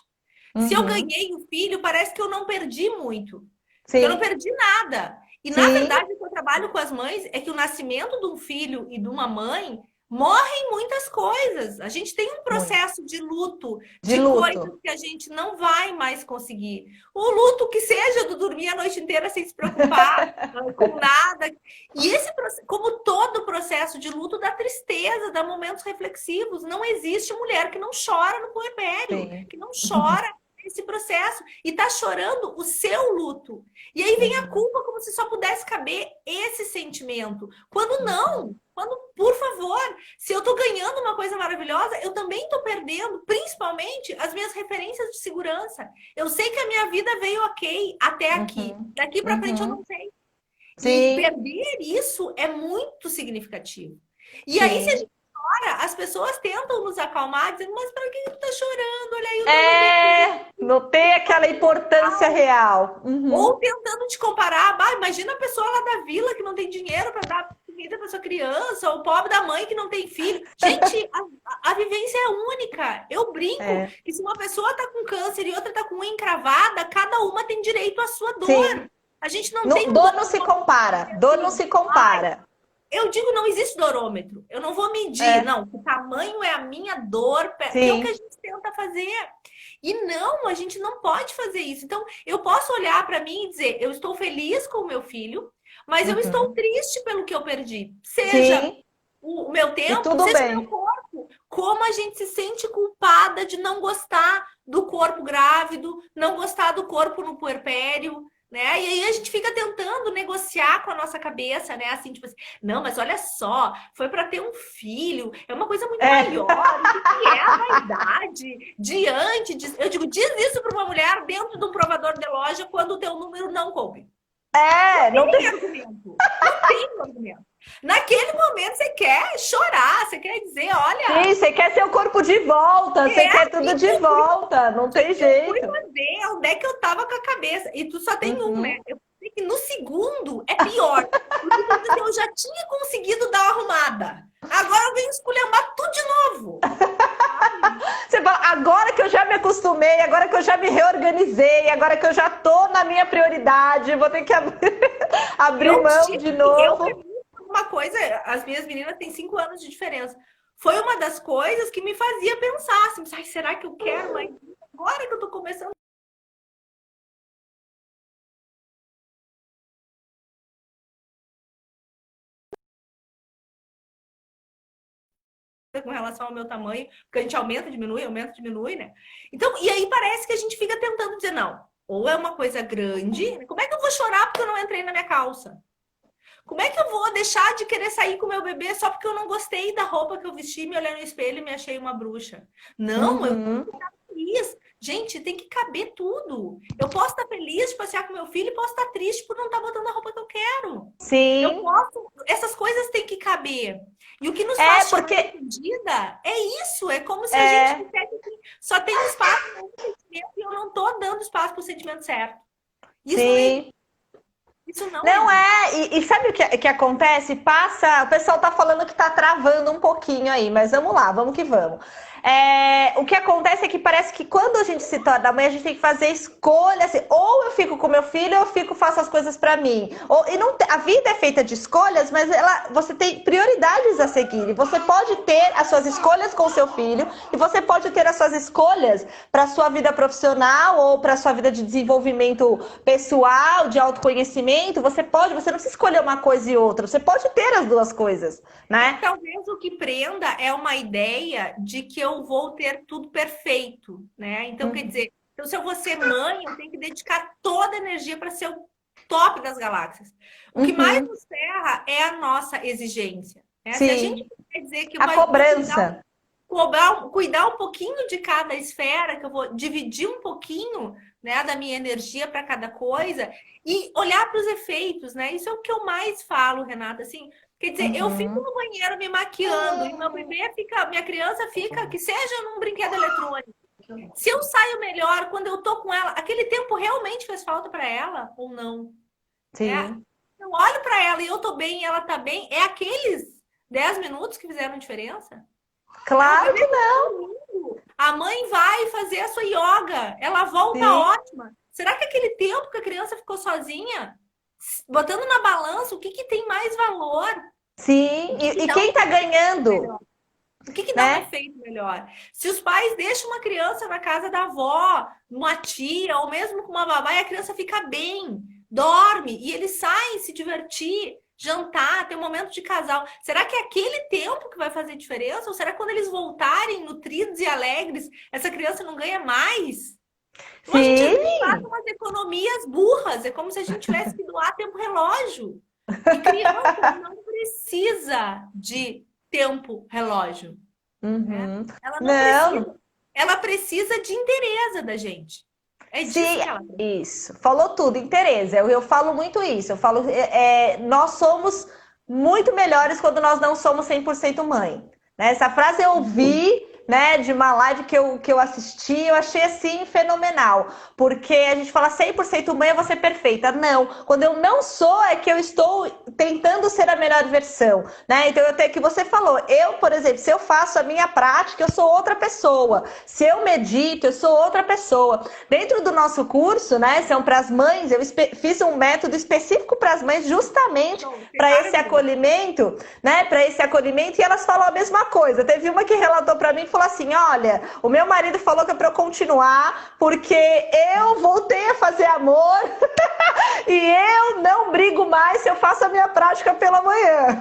Se eu ganhei um filho, parece que eu não perdi muito. Eu não perdi nada. E, na verdade, o que eu trabalho com as mães é que o nascimento de um filho e de uma mãe morrem muitas coisas. A gente tem um Muito. processo de luto, De de coisas luto. que a gente não vai mais conseguir. O luto que seja do dormir a noite inteira sem se preocupar com nada. E esse processo, como todo processo de luto, dá tristeza, dá momentos reflexivos. Não existe mulher que não chora no puerpério, Sim. que não chora nesse processo e tá chorando o seu luto. E aí vem a culpa como se só pudesse caber esse sentimento. Quando não, quando, por favor, se eu tô ganhando uma coisa maravilhosa, eu também tô perdendo, principalmente as minhas referências de segurança. Eu sei que a minha vida veio ok até aqui. Daqui para frente eu não sei. E Sim, perder isso é muito significativo. E aí, se a sim. gente chora, as pessoas tentam nos acalmar, dizendo, mas para que tu tá chorando? Olha aí o Não tem aquela importância real. ou tentando te comparar, bah, imagina a pessoa lá da vila que não tem dinheiro para dar comida para sua criança, ou o pobre da mãe que não tem filho. Gente, a vivência é única. Eu brinco que se uma pessoa tá com câncer e outra tá com unha encravada, cada uma tem direito à sua dor. Sim. A gente não tem Dor não se compara. Dor não se compara. Eu digo, não existe dorômetro. Eu não vou medir, não. O tamanho é a minha dor, que é o que a gente tenta fazer. E não, a gente não pode fazer isso. Então, eu posso olhar para mim e dizer, eu estou feliz com o meu filho, mas eu estou triste pelo que eu perdi. Seja o meu tempo, seja o meu corpo. Como a gente se sente culpada de não gostar do corpo grávido, não gostar do corpo no puerpério, né? E aí a gente fica tentando negociar com a nossa cabeça, né? Assim, tipo assim, não, mas olha só, foi para ter um filho, é uma coisa muito maior. O que é a vaidade diante de... Eu digo, diz isso para uma mulher dentro de um provador de loja quando o teu número não coube. Não tem argumento. Não tem argumento. Naquele momento você quer chorar, você quer dizer, olha... Sim, você quer seu corpo de volta, você quer tudo de volta, não tem jeito. Eu fui fazer onde é que eu tava com a cabeça. E tu só tem um, né? Eu sei que no segundo é pior. Porque eu já tinha conseguido dar uma arrumada. Agora eu venho esculhambar tudo de novo. Você fala, agora que eu já me acostumei, agora que eu já me reorganizei, agora que eu já tô na minha prioridade, vou ter que abrir mão de novo. Uma coisa, as minhas meninas têm 5 anos de diferença. Foi uma das coisas que me fazia pensar assim, ai, será que eu quero mais? Agora que eu tô começando com relação ao meu tamanho, porque a gente aumenta, diminui, né? Então, e aí parece que a gente fica tentando dizer, não, ou é uma coisa grande, como é que eu vou chorar porque eu não entrei na minha calça? Como é que eu vou deixar de querer sair com meu bebê só porque eu não gostei da roupa que eu vesti, me olhei no espelho e me achei uma bruxa? Não, eu tenho que estar feliz. Gente, tem que caber tudo. Eu posso estar feliz de passear com meu filho e posso estar triste por não estar botando a roupa que eu quero. Sim. Eu posso... Essas coisas têm que caber. E o que nos faz porque entendida é isso. É como se a gente dissesse que só tem espaço para um sentimento e eu não estou dando espaço para o sentimento certo. Isso Sim. Isso não e sabe o que acontece? O pessoal tá falando que tá travando um pouquinho aí, mas vamos lá, vamos que vamos. O que acontece é que parece que quando a gente se torna mãe, a gente tem que fazer escolha, assim, ou eu fico com meu filho, ou eu faço as coisas pra mim. A vida é feita de escolhas, mas você tem prioridades a seguir. E você pode ter as suas escolhas com o seu filho, e você pode ter as suas escolhas para sua vida profissional ou para sua vida de desenvolvimento pessoal, de autoconhecimento. Você não precisa escolher uma coisa e outra, você pode ter as duas coisas, né? Talvez o que prenda é uma ideia de que eu vou ter tudo perfeito, né? Então, quer dizer, se eu vou ser mãe, eu tenho que dedicar toda a energia para ser o top das galáxias. O que mais nos ferra é a nossa exigência. Né? Se a gente quer dizer que a cobrança. Cuidar um pouquinho de cada esfera, que eu vou dividir um pouquinho, né, da minha energia para cada coisa e olhar para os efeitos, né? Isso é o que eu mais falo, Renata, assim. Quer dizer, eu fico no banheiro me maquiando e meu bebê fica, minha criança fica, que seja num brinquedo eletrônico. Se eu saio melhor quando eu tô com ela, aquele tempo realmente fez falta para ela ou não? Sim. Eu olho para ela e eu tô bem e ela tá bem, é aqueles 10 minutos que fizeram diferença? Claro que não. A mãe vai fazer a sua yoga, ela volta ótima. Será que aquele tempo que a criança ficou sozinha, botando na balança, o que tem mais valor? Sim, e Então, quem tá ganhando, o que que dá um né? efeito melhor? Se os pais deixam uma criança na casa da avó, uma tia, ou mesmo com uma babá, e a criança fica bem, dorme, e eles saem se divertir, jantar, ter um momento de casal. Será que é aquele tempo que vai fazer diferença? Ou será que quando eles voltarem nutridos e alegres, essa criança não ganha mais? Então a gente às vezes faz Sim, umas economias burras, é como se a gente tivesse que doar tempo relógio. E criança não precisa de tempo relógio, né? uhum. Ela não Não, precisa, ela precisa de interesse da gente. É disso sim, que ela precisa. isso. Falou tudo, interesse. Eu falo muito isso. Eu falo, nós somos muito melhores quando nós não somos 100% mãe. Né? Essa frase eu ouvi, né, de uma live que eu assisti, eu achei assim fenomenal. Porque a gente fala 100% mãe, eu vou ser perfeita. Não, quando eu não sou, é que eu estou tentando ser a melhor versão. Né? Então, eu tenho que você falou, eu, por exemplo, se eu faço a minha prática, eu sou outra pessoa. Se eu medito, eu sou outra pessoa. Dentro do nosso curso, né, são para as mães, eu fiz um método específico para as mães justamente Então, tem para esse várias dúvidas. acolhimento, né, para esse acolhimento, e elas falam a mesma coisa. Teve uma que relatou para mim e falou assim: "Olha, o meu marido falou que é para eu continuar porque eu voltei a fazer amor e eu não brigo mais se eu faço a minha prática pela manhã."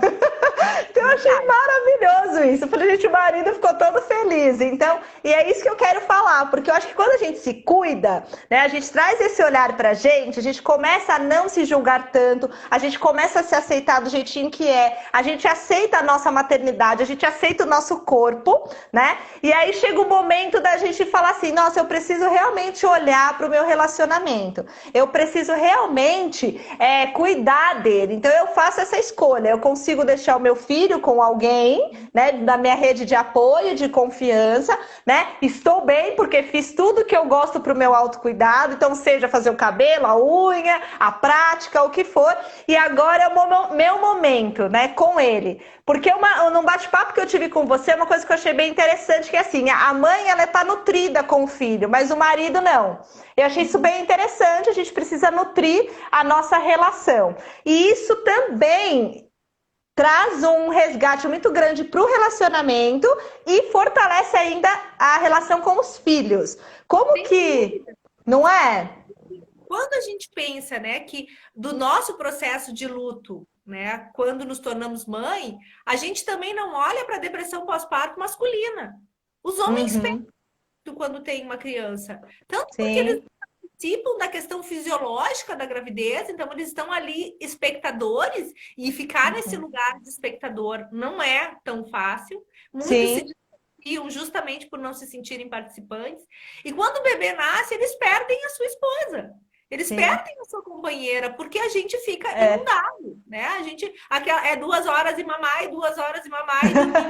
Então eu achei maravilhoso isso. Eu falei, gente, o marido ficou todo feliz. Então, e é isso que eu quero falar, porque eu acho que quando a gente se cuida, né, a gente traz esse olhar pra gente, a gente começa a não se julgar tanto, a gente começa a se aceitar do jeitinho que é, a gente aceita a nossa maternidade, a gente aceita o nosso corpo, né? E aí chega o momento da gente falar assim: nossa, eu preciso realmente olhar pro meu relacionamento. Eu preciso realmente cuidar dele. Então eu faço essa escolha. Eu consigo deixar o meu filho com alguém, né, da minha rede de apoio, de confiança, né? Estou bem porque fiz tudo que eu gosto pro meu autocuidado. Então seja fazer o cabelo, a unha, a prática, o que for. E agora é o meu momento, né, com ele. Porque num bate-papo que eu tive com você, uma coisa que eu achei bem interessante, que é assim, a mãe, ela tá nutrida com o filho, mas o marido não. Eu achei isso bem interessante, a gente precisa nutrir a nossa relação. E isso também traz um resgate muito grande para o relacionamento e fortalece ainda a relação com os filhos. Como Sem que, dúvida. não é? Quando a gente pensa, né, que do nosso processo de luto, né, quando nos tornamos mãe, a gente também não olha para a depressão pós-parto masculina. Os homens Uhum, pensam quando tem uma criança, tanto porque eles sim. participam da questão fisiológica da gravidez, então eles estão ali espectadores, e ficar nesse Uhum, lugar de espectador não é tão fácil. Muitos se sim. distanciam justamente por não se sentirem participantes. E quando o bebê nasce, eles perdem a sua esposa. Eles Sim. perdem a sua companheira, porque a gente fica É. inundado, né? A gente, é 2 horas e mamar, e 2 horas e mamar, e dormir.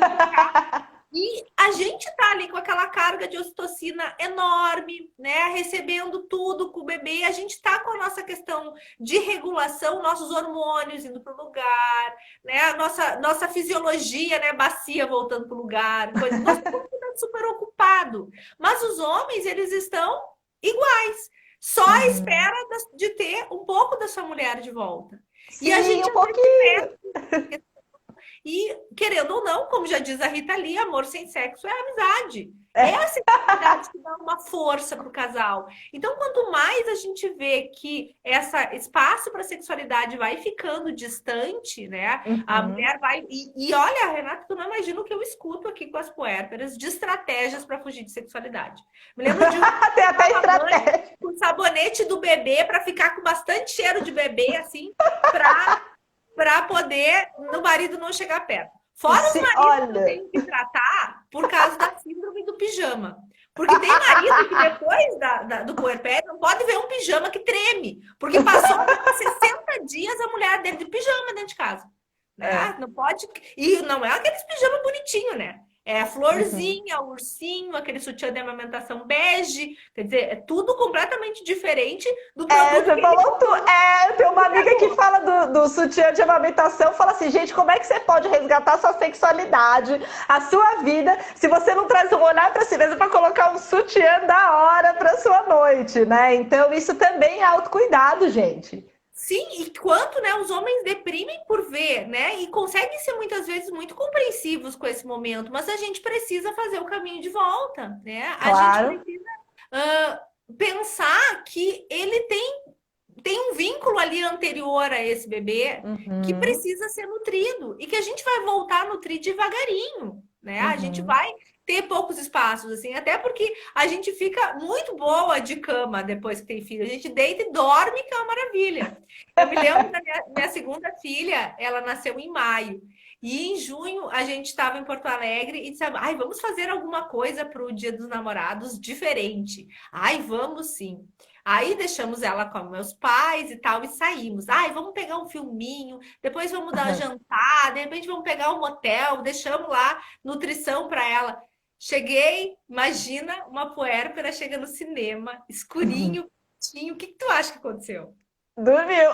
E a gente tá ali com aquela carga de ocitocina enorme, né? Recebendo tudo com o bebê. A gente tá com a nossa questão de regulação, nossos hormônios indo para o lugar, né? A nossa fisiologia, né? Bacia voltando para o lugar, coisa. Nosso corpo tá super ocupado. Mas os homens, eles estão iguais. Só à Uhum. espera de ter um pouco da sua mulher de volta. E a Sim, gente um às vezes pouquinho. e, querendo ou não, como já diz a Rita Lee, amor sem sexo é amizade. É a É. sexualidade que dá uma força para o casal. Então, quanto mais a gente vê que esse espaço para a sexualidade vai ficando distante, né? A Uhum. mulher vai. E olha, Renata, tu não imagina o que eu escuto aqui com as puérperas de estratégias para fugir de sexualidade. Me lembro de uma Tem que até tomava banho estratégia. com sabonete do bebê para ficar com bastante cheiro de bebê, assim, para poder o marido não chegar perto. Fora os Sim, maridos que eu olha. tenho que tratar por causa da síndrome do pijama. Porque tem marido que depois do puerpério não pode ver um pijama que treme. Porque passou 60 dias a mulher dentro de pijama dentro de casa. Né? É. Não pode. E não é aqueles pijama bonitinho, né? É a Uhum. florzinha, o ursinho, aquele sutiã de amamentação bege. Quer dizer, é tudo completamente diferente do produto Você que ele falou tudo. comprou Tem no uma amiga que computador. fala do sutiã de amamentação, fala assim, gente, como é que você pode resgatar sua sexualidade, a sua vida, se você não traz um olhar para si mesmo para colocar um sutiã da hora para sua noite, né? Então, isso também é autocuidado, gente. Sim, e quanto, né, os homens deprimem por ver, né? E conseguem ser muitas vezes muito compreensivos com esse momento, mas a gente precisa fazer o caminho de volta, né? A gente Claro. precisa pensar que ele tem um vínculo ali anterior a esse bebê que Uhum, precisa ser nutrido e que a gente vai voltar a nutrir devagarinho, né? A gente uhum. vai ter poucos espaços, assim, até porque a gente fica muito boa de cama depois que tem filho. A gente deita e dorme, que é uma maravilha. Eu me lembro da minha segunda filha, ela nasceu em maio. E em junho a gente estava em Porto Alegre e disse: ai, vamos fazer alguma coisa para o Dia dos Namorados diferente. Ai, vamos sim. Aí deixamos ela com meus pais e tal e saímos. Ai, vamos pegar um filminho, depois vamos dar jantar, de repente vamos pegar um motel, deixamos lá nutrição para ela. Cheguei, imagina uma puérpera chega no cinema, escurinho, quietinho. O que tu acha que aconteceu? Dormiu.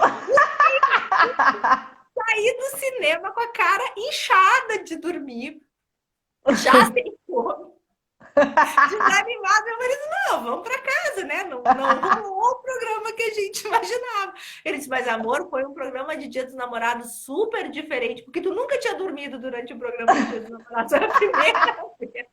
Saí do cinema com a cara inchada de dormir, já sem fome. Desanimado, meu marido, não, vamos para casa, né? Não rolou o programa que a gente imaginava. Ele disse, mas amor, foi um programa de Dia dos Namorados super diferente, porque tu nunca tinha dormido durante o programa de Dia dos Namorados, era a primeira vez.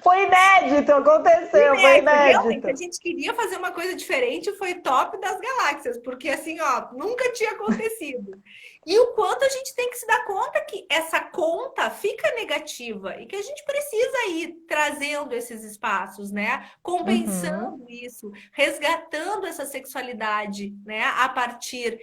Foi inédito, aconteceu, foi Inédito. Realmente, inédito. a gente queria fazer uma coisa diferente, foi top das galáxias, porque assim, ó, nunca tinha acontecido. E o quanto a gente tem que se dar conta que essa conta fica negativa e que a gente precisa ir trazendo esses espaços, né? Uhum. Compensando isso, resgatando essa sexualidade, né? A partir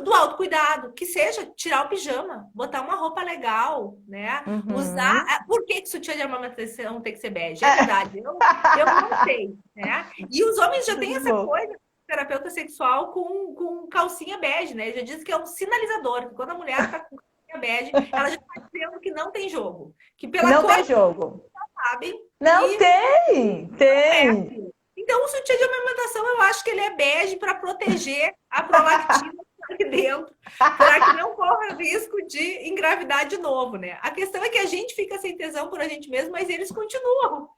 do autocuidado, que seja tirar o pijama, botar uma roupa legal, né? Usar. Uhum. Por que sutiã de amamentação tem que ser bege? É É. verdade, eu não sei, né? E os homens já têm Muito essa bom. coisa terapeuta sexual com calcinha bege, né? Já diz que é um sinalizador, que quando a mulher tá com calcinha bege, ela já está dizendo que não tem jogo. Que pela Não cor tem jogo. sabem Não que tem, é tem. aquilo. Então, o sutiã de amamentação, eu acho que ele é bege para proteger a prolactina aqui dentro, para que não corra risco de engravidar de novo, né? A questão é que a gente fica sem tesão por a gente mesmo, mas eles continuam.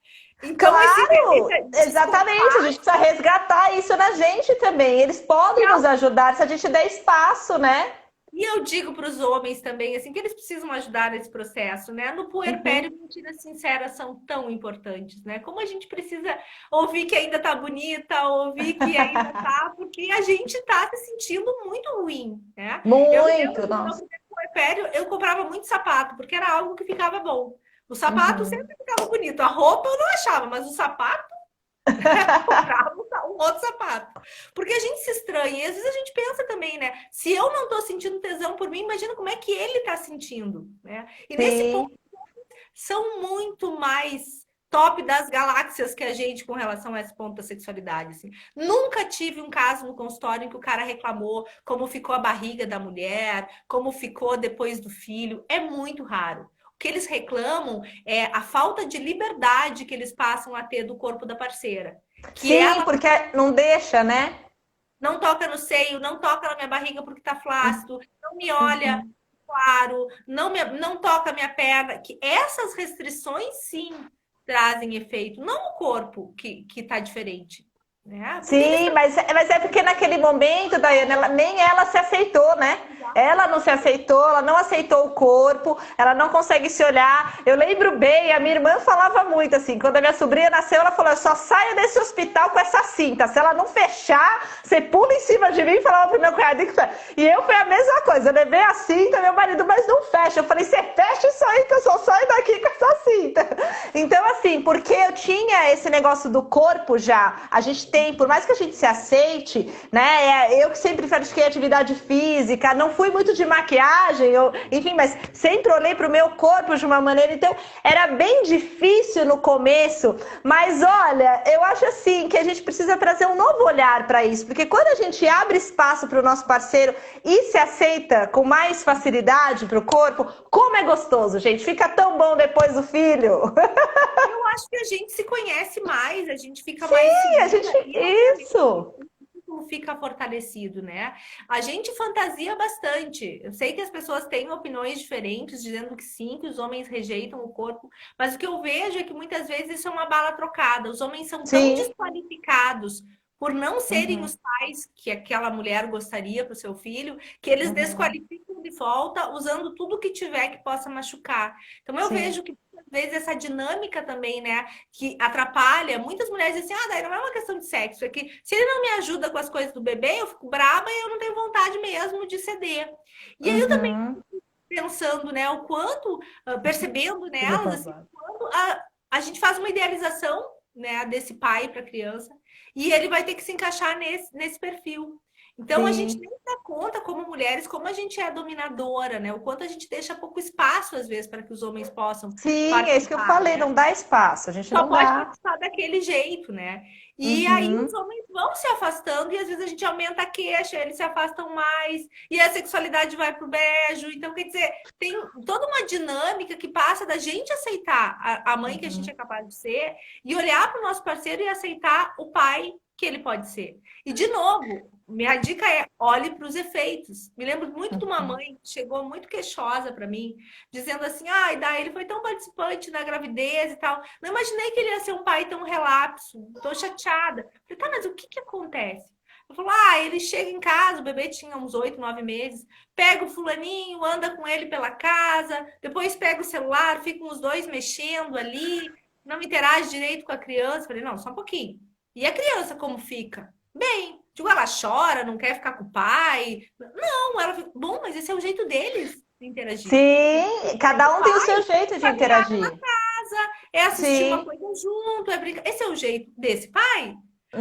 Então, Claro, esse exatamente. A gente precisa resgatar isso na gente também. Eles podem nos ajudar se a gente der espaço, né? e eu digo para os homens também, assim, que eles precisam ajudar nesse processo, né? No puerpério, Uhum. mentiras sinceras são tão importantes, né? Como a gente precisa ouvir que ainda tá bonita, ouvir que ainda tá, porque a gente tá se sentindo muito ruim, né? Eu me lembro Muito, que no meu nossa. primeiro puerpério, eu comprava muito sapato, porque era algo que ficava bom. O sapato Uhum. sempre ficava bonito, a roupa eu não achava, mas o sapato comprava um outro sapato. Porque a gente se estranha. E às vezes a gente pensa também, né? Se eu não tô sentindo tesão por mim, imagina como é que ele tá sentindo, né? E nesse ponto, Sim. são muito mais top das galáxias que a gente com relação a esse ponto da sexualidade. Assim. Nunca tive um caso no consultório em que o cara reclamou como ficou a barriga da mulher, como ficou depois do filho. É muito raro. O que eles reclamam é a falta de liberdade que eles passam a ter do corpo da parceira. Que Sim, ela porque não deixa, né? não toca no seio, não toca na minha barriga porque tá flácido, não me olha Uhum. claro, não toca a minha perna. Que essas restrições, sim, trazem efeito. Não o corpo que tá diferente, né? Porque eles Sim, mas é porque naquele momento, Daiane, nem ela se aceitou, né? Ela não se aceitou, ela não aceitou o corpo, ela não consegue se olhar. Eu lembro bem, a minha irmã falava muito assim, quando a minha sobrinha nasceu, ela falou, eu só saio desse hospital com essa cinta, se ela não fechar, você pula em cima de mim e falava pro meu cunhado que fecha. E eu foi a mesma coisa, eu levei a cinta, meu marido, mas não fecha. Eu falei, você fecha isso aí que eu só saio daqui com essa cinta. Então, assim, porque eu tinha esse negócio do corpo já, a gente tem, por mais que a gente se aceite, né? Eu que sempre pratiquei atividade física, não fui muito de maquiagem, enfim, mas sempre olhei para o meu corpo de uma maneira, então era bem difícil no começo, mas olha, eu acho assim que a gente precisa trazer um novo olhar para isso, porque quando a gente abre espaço para o nosso parceiro e se aceita com mais facilidade para o corpo, como é gostoso, gente, fica tão bom depois do filho. eu acho que a gente se conhece mais, a gente fica mais Sim, a gente. segura e Isso. fica fortalecido, né? A gente fantasia bastante. Eu sei que as pessoas têm opiniões diferentes, dizendo que sim, que os homens rejeitam o corpo, mas o que eu vejo é que muitas vezes isso é uma bala trocada. Os homens são tão Sim. desqualificados por não serem Uhum, os pais que aquela mulher gostaria para o seu filho, que eles uhum. desqualificam de volta usando tudo que tiver que possa machucar. Então eu Sim, vejo que às vezes essa dinâmica também, né, que atrapalha. Muitas mulheres dizem assim: "Ah, daí não é uma questão de sexo, é que se ele não me ajuda com as coisas do bebê, eu fico braba e eu não tenho vontade mesmo de ceder". E aí eu também uhum. pensando, né, o quanto, percebendo Tudo nelas, assim, babado. quando a gente faz uma idealização, né, desse pai para a criança, e ele vai ter que se encaixar nesse perfil. Então, a gente Sim. nem dá conta, como mulheres, como a gente é dominadora, né? O quanto a gente deixa pouco espaço, às vezes, para que os homens possam Sim, é isso que eu participar, falei, né? não dá espaço, a gente Só não pode dá. participar daquele jeito, né? E aí os Uhum. homens vão se afastando e às vezes a gente aumenta a queixa, eles se afastam mais e a sexualidade vai pro brejo. Então, quer dizer, tem toda uma dinâmica que passa da gente aceitar a mãe que a gente é Uhum. capaz de ser e olhar para o nosso parceiro e aceitar o pai que ele pode ser. E, de novo, minha dica é olhe para os efeitos. Me lembro muito de uma Uhum. mãe que chegou muito queixosa para mim, dizendo assim: ai, daí ele foi tão participante na gravidez e tal. Não imaginei que ele ia ser um pai tão relapso. Tô chateada. Falei, tá, mas o que que acontece? Ele falou: ah, ele chega em casa, o bebê tinha uns 8, 9 meses, pega o fulaninho, anda com ele pela casa, depois pega o celular, ficam os dois mexendo ali, não interage direito com a criança. Falei, não, só um pouquinho. E a criança como fica? Bem. Digo, ela chora, não quer ficar com o pai. Não, ela fica, bom, mas esse é o jeito deles de interagir. Sim, cada um tem o seu jeito de interagir. É assistir uma Sim. coisa junto, é brincar. Esse é o jeito desse pai?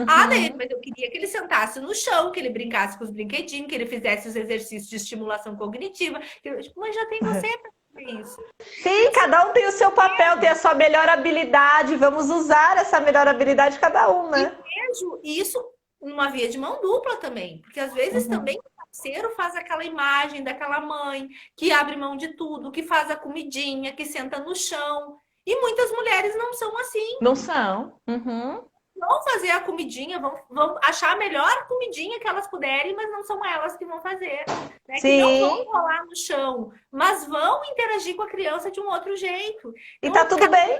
Ah, daí, Uhum. mas eu queria que ele sentasse no chão, que ele brincasse com os brinquedinhos, que ele fizesse os exercícios de estimulação cognitiva. Tipo, mas já tem você para fazer isso. Sim, cada um tem o seu papel, tem a sua melhor habilidade. Vamos usar essa melhor habilidade de cada um, E né? vejo isso numa via de mão dupla também, porque às vezes Uhum. também o parceiro faz aquela imagem daquela mãe que abre mão de tudo, que faz a comidinha, que senta no chão. E muitas mulheres não são assim. Não são. Uhum. Vão fazer a comidinha, vão achar a melhor comidinha que elas puderem, mas não são elas que vão fazer, né? Que não vão Sim, rolar no chão, mas vão interagir com a criança de um outro jeito. e tá Então, tudo bem.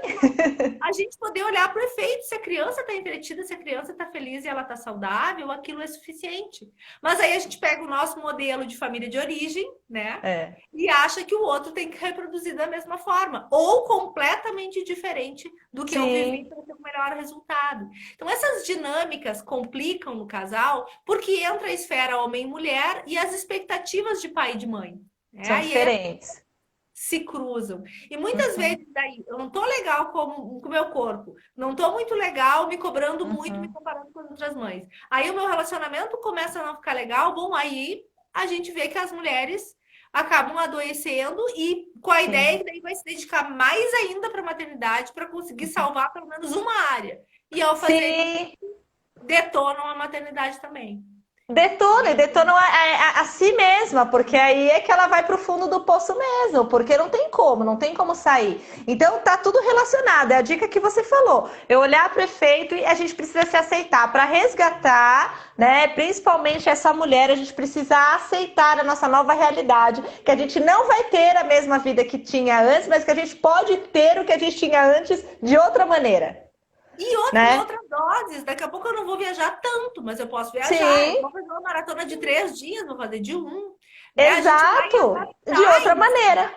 a gente poder olhar para o efeito, se a criança está entretida, se a criança está feliz e ela está saudável, aquilo é suficiente. Mas aí a gente pega o nosso modelo de família de origem, né? É, E acha que o outro tem que reproduzir da mesma forma, ou completamente diferente do que eu vivi sim, para ter o melhor resultado. Então, essas dinâmicas complicam no casal porque entra a esfera homem e mulher e as expectativas de pai e de mãe. Né? são Aí diferentes. se cruzam. E muitas Uhum, vezes daí eu não tô legal com o meu corpo, não tô muito legal me cobrando muito, me uhum, comparando com as outras mães. Aí o meu relacionamento começa a não ficar legal, bom, aí a gente vê que as mulheres acabam adoecendo e com a ideia sim. que daí vai se dedicar mais ainda para a maternidade para conseguir salvar pelo menos uma área. E ao fazer isso, Sim, detonam a maternidade também. detona, e detona a si mesma, porque aí é que ela vai pro fundo do poço mesmo, porque não tem como, não tem como sair. Então tá tudo relacionado, é a dica que você falou. Eu olhar pro efeito e a gente precisa se aceitar para resgatar, né? Principalmente essa mulher, a gente precisa aceitar a nossa nova realidade, que a gente não vai ter a mesma vida que tinha antes, mas que a gente pode ter o que a gente tinha antes de outra maneira, E outra, em né? outras doses. Daqui a pouco eu não vou viajar tanto, mas eu posso viajar. Eu Sim, vou fazer uma maratona de 3 dias, vou fazer de um. Né? A gente vai exato, de adaptar outra isso. maneira.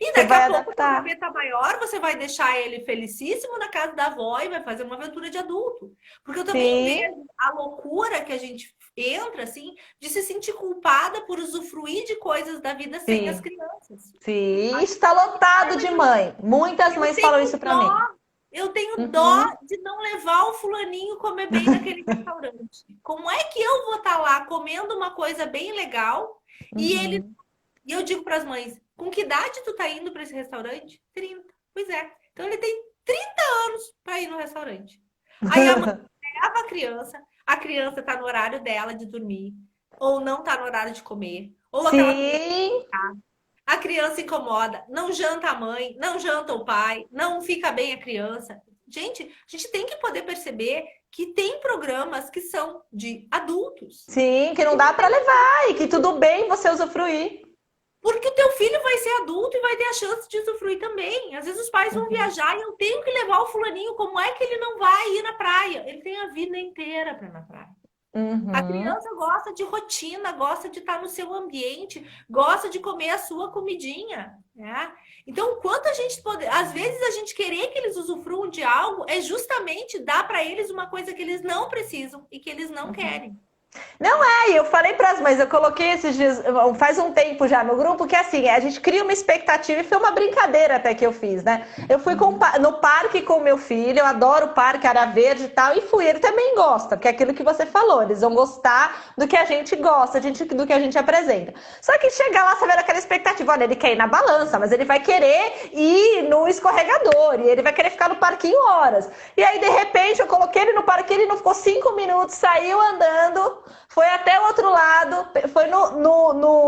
E Você daqui a vai pouco o teu adaptar. bebê tá maior, você vai deixar ele felicíssimo na casa da avó e vai fazer uma aventura de adulto. Porque eu também Sim, vejo a loucura que a gente entra, assim, de se sentir culpada por usufruir de coisas da vida sem as sim, crianças. sim. Está lotado de mãe. Muitas Eu mães falam tenho isso pra dó, mim. eu tenho dó Uhum, de não levar o fulaninho comer bem naquele restaurante. Como é que eu vou estar lá comendo uma coisa bem legal e ele uhum. e eu digo para as mães, com que idade tu tá indo para esse restaurante? 30. Pois é. Então ele tem 30 anos para ir no restaurante. Aí a mãe leva a criança tá no horário dela de dormir, ou não tá no horário de comer, ou aquela comida Sim, a criança incomoda, não janta a mãe, não janta o pai, não fica bem a criança. Gente, a gente tem que poder perceber que tem programas que são de adultos. sim, que não dá pra levar e que tudo bem você usufruir. Porque o teu filho vai ser adulto e vai ter a chance de usufruir também. Às vezes os pais vão viajar e eu tenho que levar o fulaninho. Como é que ele não vai ir na praia? Ele tem a vida inteira para ir na praia. A criança gosta de rotina, gosta de estar no seu ambiente, gosta de comer a sua comidinha, né? Então, quanto a gente pode, às vezes a gente querer que eles usufruam de algo é justamente dar para eles uma coisa que eles não precisam e que eles não querem. Não é, e eu falei para as mães, eu coloquei esses dias, faz um tempo já no grupo, que assim, a gente cria uma expectativa e foi uma brincadeira até que eu fiz, né? Eu fui no parque com o meu filho, eu adoro o parque, área verde e tal, e fui, ele também gosta, porque é aquilo que você falou, eles vão gostar do que a gente gosta, do que a gente apresenta. Só que chegar lá, saber aquela expectativa, olha, ele quer ir na balança, mas ele vai querer ir no escorregador, e ele vai querer ficar no parquinho horas. E aí, de repente, eu coloquei ele no parquinho, ele não ficou 5 minutos, saiu andando, foi até o outro lado, foi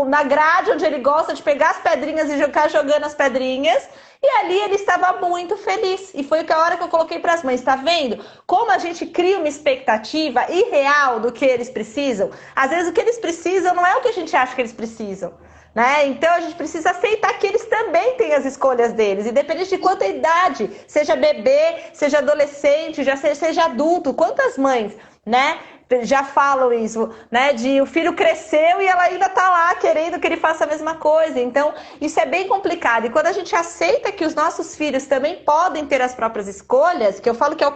na grade onde ele gosta de pegar as pedrinhas e ficar jogando as pedrinhas. E ali ele estava muito feliz. E foi a hora que eu coloquei para as mães, tá vendo? Como a gente cria uma expectativa irreal do que eles precisam. Às vezes o que eles precisam não é o que a gente acha que eles precisam. Né? Então a gente precisa aceitar que eles também têm as escolhas deles, independente de quanta idade, seja bebê, seja adolescente, seja adulto. Quantas mães, né, já falam isso, né? De o filho cresceu e ela ainda tá lá querendo que ele faça a mesma coisa. Então, isso é bem complicado. E quando a gente aceita que os nossos filhos também podem ter as próprias escolhas, que eu falo que é o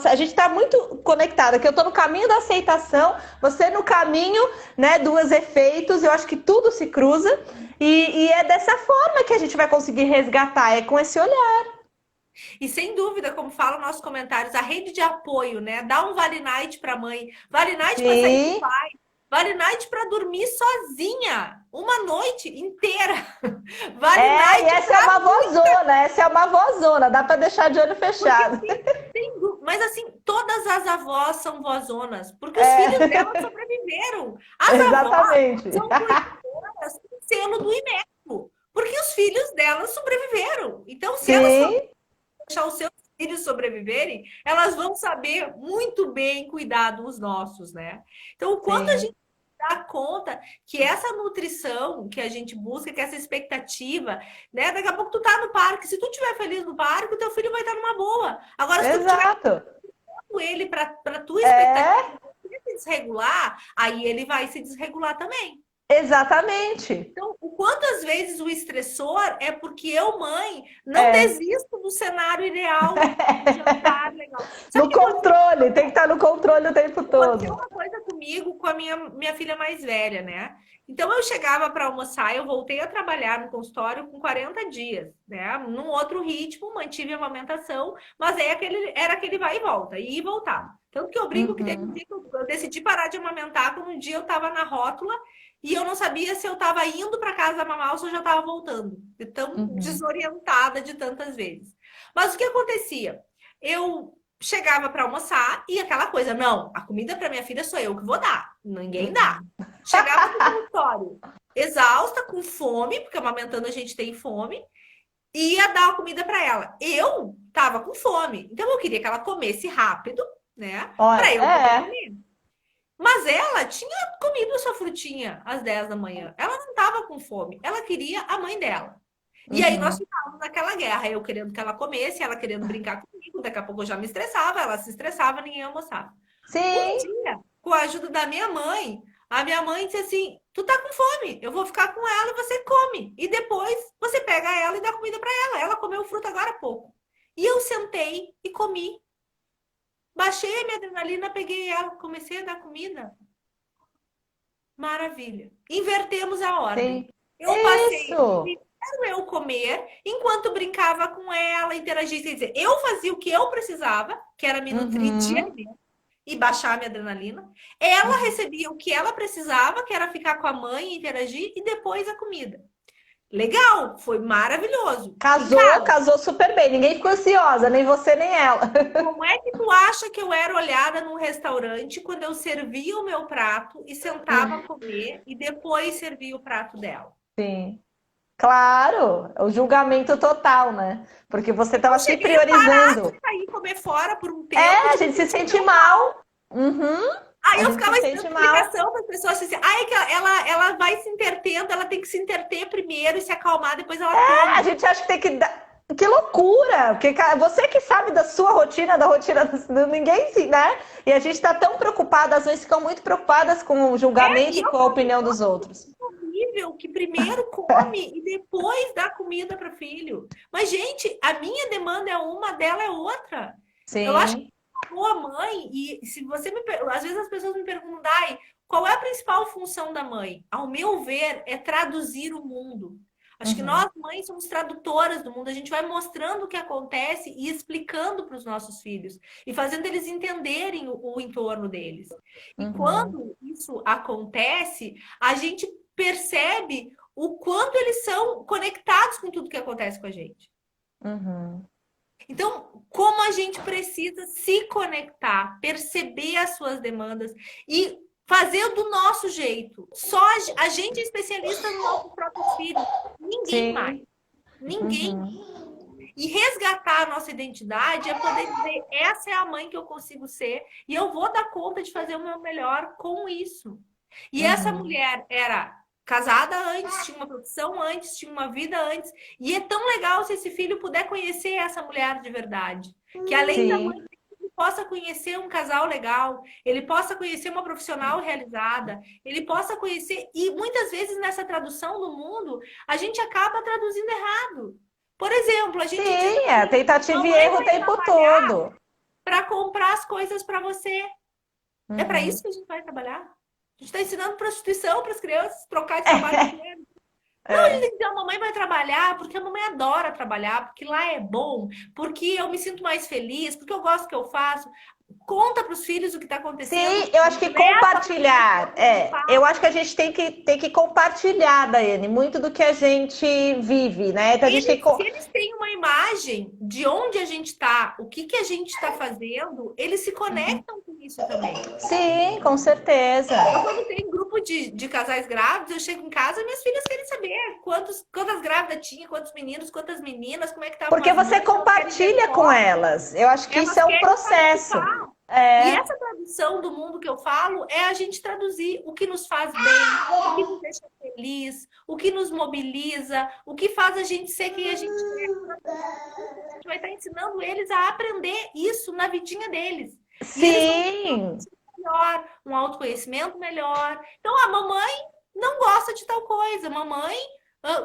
a gente tá muito conectada, que eu tô no caminho da aceitação, você no caminho, né, dos efeitos, eu acho que tudo se cruza. E é dessa forma que a gente vai conseguir resgatar, é com esse olhar. E sem dúvida, como fala nos nossos comentários, a rede de apoio, né? Dá um Vale Night para a mãe, Vale Night para sair com o pai, Vale Night para dormir sozinha, uma noite inteira. Vale Night. E essa é uma vozona, dá para deixar de olho fechado. Mas assim, todas as avós são vozonas, porque os filhos delas sobreviveram. As Exatamente. avós são cuidadoras com o selo do INECO, porque os filhos delas sobreviveram. Então, se elas deixar os seus filhos sobreviverem, elas vão saber muito bem cuidar dos nossos, né? Então, o quanto a gente dá conta que essa nutrição que a gente busca, que essa expectativa, né? Daqui a pouco tu tá no parque, se tu estiver feliz no parque, o teu filho vai estar numa boa. Agora, se tu estiver com ele para tua expectativa se desregular, aí ele vai se desregular também. Exatamente. Então, o quantas vezes o estressor é porque eu, mãe, não desisto do cenário ideal de jantar legal. No controle, tem que estar no controle o tempo todo. Aconteceu uma coisa comigo com a minha filha mais velha, né? Então, eu chegava para almoçar, eu voltei a trabalhar no consultório com 40 dias, né? Num outro ritmo, mantive a amamentação, mas era aquele vai e volta, ir e voltar. Tanto que eu brinco que teve um dia que eu decidi parar de amamentar, quando um dia eu estava na rótula, e eu não sabia se eu estava indo para casa mamar ou se eu já estava voltando. De tão desorientada de tantas vezes. Mas o que acontecia? Eu chegava para almoçar e aquela coisa, não, a comida para minha filha sou eu que vou dar. Ninguém dá. Chegava no consultório exausta, com fome, porque amamentando a gente tem fome, e ia dar a comida para ela. Eu estava com fome. Então eu queria que ela comesse rápido, né? Para eu poder comer. Mas ela tinha comido a sua frutinha às 10 da manhã. Ela não estava com fome. Ela queria a mãe dela. E aí nós ficávamos naquela guerra. Eu querendo que ela comesse, ela querendo brincar comigo. Daqui a pouco eu já me estressava, ela se estressava, ninguém almoçava. Sim. Um dia, com a ajuda da minha mãe, a minha mãe disse assim, tu tá com fome, eu vou ficar com ela e você come. E depois você pega ela e dá comida para ela. Ela comeu fruta agora há pouco. E eu sentei e comi. Baixei a minha adrenalina, peguei ela, comecei a dar comida. Maravilha. Invertemos a ordem. Sim. Eu passei primeiro eu comer, enquanto brincava com ela, interagia. Quer dizer, eu fazia o que eu precisava, que era me nutrir de alimento e baixar a minha adrenalina. Ela recebia o que ela precisava, que era ficar com a mãe, interagir, e depois a comida. Legal, foi maravilhoso. Casou super bem. Ninguém ficou ansiosa, nem você, nem ela. Como é que tu acha que eu era olhada num restaurante quando eu servia o meu prato e sentava a comer e depois servia o prato dela? Sim. Claro, o julgamento total, né? Porque você estava se priorizando. Sair comer fora por um tempo. A gente se sente mal. Aí A eu gente ficava se dando sente mal. explicação para as pessoas assim, ai, que ela vai se intertendo, ela tem que se interter primeiro e se acalmar, depois ela A come. gente acha que tem que dar. Que loucura! Porque você que sabe da sua rotina, da rotina do ninguém, né? E a gente está tão preocupada, às vezes ficam muito preocupadas com o julgamento E e eu com a opinião dos outros. horrível que primeiro come e depois dá comida para o filho. Mas, gente, a minha demanda é uma, a dela é outra. Eu acho que Sim, uma boa mãe, e se você às vezes as pessoas me perguntam, Dai, qual é a principal função da mãe? Ao meu ver, é traduzir o mundo. Acho que uhum, nós, mães, somos tradutoras do mundo. A gente vai mostrando o que acontece e explicando para os nossos filhos e fazendo eles entenderem o entorno deles. E uhum, quando isso acontece, a gente percebe o quanto eles são conectados com tudo que acontece com a gente. uhum. Então, como a gente precisa se conectar, perceber as suas demandas e fazer do nosso jeito. Só a gente é especialista nos nossos próprios filhos. Ninguém mais. Sim, Ninguém. uhum, E resgatar a nossa identidade é poder dizer, essa é a mãe que eu consigo ser e eu vou dar conta de fazer o meu melhor com isso. E essa uhum. mulher era casada antes, tinha uma profissão antes, tinha uma vida antes. E é tão legal se esse filho puder conhecer essa mulher de verdade. Que além da mãe, Sim, ele possa conhecer um casal legal, ele possa conhecer uma profissional realizada, ele possa conhecer. E muitas vezes nessa tradução do mundo, a gente acaba traduzindo errado. Por exemplo, a sim, gente diz é assim, tentativa e mamãe erro o vai tempo trabalhar todo. para comprar as coisas para você. É para Uhum. isso que a gente vai trabalhar? A gente está ensinando prostituição para as crianças, trocar de trabalho inteiro. Não, a gente É. tem que dizer, a mamãe vai trabalhar porque a mamãe adora trabalhar, porque lá é bom, porque eu me sinto mais feliz, porque eu gosto do que eu faço. Conta para os filhos o que está acontecendo. Sim, eu acho que Leva para eles compartilhar, eu acho que a gente tem que compartilhar, Daiane, muito do que a gente vive, né? Então a gente tem que. se eles têm uma imagem de onde a gente está, o que a gente está fazendo, eles se conectam com isso também. Sim, com certeza. Eu, quando tenho grupo de casais grávidos, eu chego em casa e minhas filhas querem saber quantas grávidas tinha, quantos meninos, quantas meninas, como é que estavam Porque as você mães, elas querem ver compartilha com foto, elas. Eu acho que isso elas é um querem processo. participar. E É, essa tradução do mundo que eu falo é a gente traduzir o que nos faz bem, o que nos deixa feliz, o que nos mobiliza, o que faz a gente ser quem a gente é. A gente vai estar ensinando eles a aprender isso na vidinha deles. E eles vão ter um sim, conhecimento melhor, um autoconhecimento melhor. Então, a mamãe não gosta de tal coisa, mamãe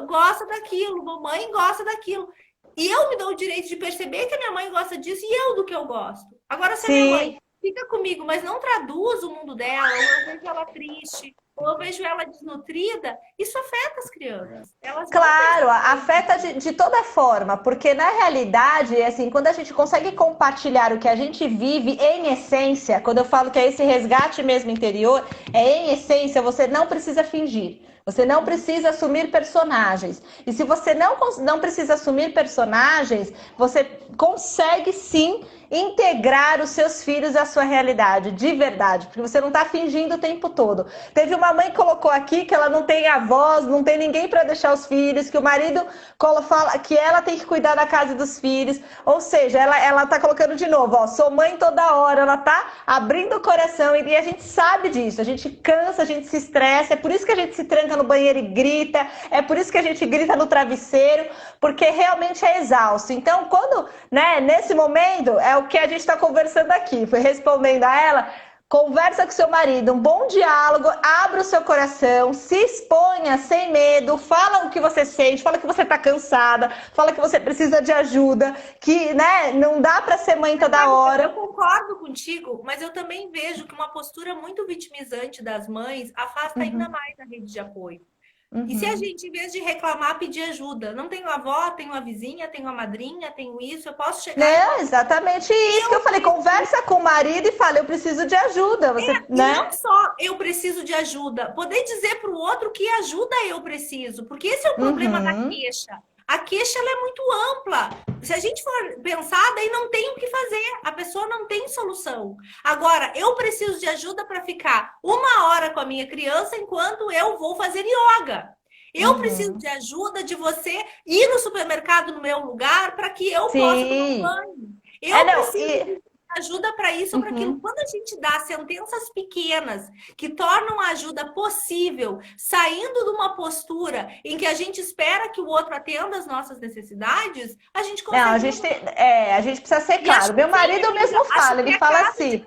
gosta daquilo, mamãe gosta daquilo. E eu me dou o direito de perceber que a minha mãe gosta disso e eu do que eu gosto. Agora, se a minha sim. mãe fica comigo, mas não traduz o mundo dela, ou eu vejo ela triste, ou eu vejo ela desnutrida, isso afeta as crianças. Elas vão Claro, perceber. afeta de toda forma, porque na realidade, assim, quando a gente consegue compartilhar o que a gente vive em essência, quando eu falo que é esse resgate mesmo interior, é em essência, você não precisa fingir. Você não precisa assumir personagens. E se você não precisa assumir personagens, você consegue sim integrar os seus filhos à sua realidade, de verdade, porque você não está fingindo o tempo todo. Teve uma mãe que colocou aqui que ela não tem avós, não tem ninguém para deixar os filhos, que o marido fala que ela tem que cuidar da casa dos filhos, ou seja, ela tá colocando de novo, ó, sou mãe toda hora, ela tá abrindo o coração e a gente sabe disso, a gente cansa, a gente se estressa, é por isso que a gente se tranca no banheiro e grita, é por isso que a gente grita no travesseiro, porque realmente é exausto. Então, quando, né, nesse momento, é o que a gente está conversando aqui, foi respondendo a ela, conversa com seu marido, um bom diálogo, abra o seu coração, se exponha sem medo, fala o que você sente, fala que você está cansada, fala que você precisa de ajuda, que, né, não dá para ser mãe toda hora. Eu concordo contigo, mas eu também vejo que uma postura muito vitimizante das mães afasta ainda mais a rede de apoio. E se a gente, em vez de reclamar, pedir ajuda? Não tenho avó, tenho a vizinha, tenho a madrinha, tenho isso, eu posso chegar... Não, exatamente isso que eu falei. Conversa com o marido e fala, eu preciso de ajuda. Você, E né? não só eu preciso de ajuda, poder dizer para o outro que ajuda eu preciso, porque esse é o problema da queixa. A queixa ela é muito ampla. Se a gente for pensar, daí não tem o que fazer. A pessoa não tem solução. Agora, eu preciso de ajuda para ficar 1 hora com a minha criança enquanto eu vou fazer yoga. Eu preciso de ajuda de você ir no supermercado no meu lugar para que eu possa tomar banho. Eu preciso de ajuda para isso ou para aquilo. Quando a gente dá sentenças pequenas que tornam a ajuda possível, saindo de uma postura em que a gente espera que o outro atenda as nossas necessidades, a gente consegue. Não, a gente precisa ser claro. Meu marido mesmo fala, ele fala assim.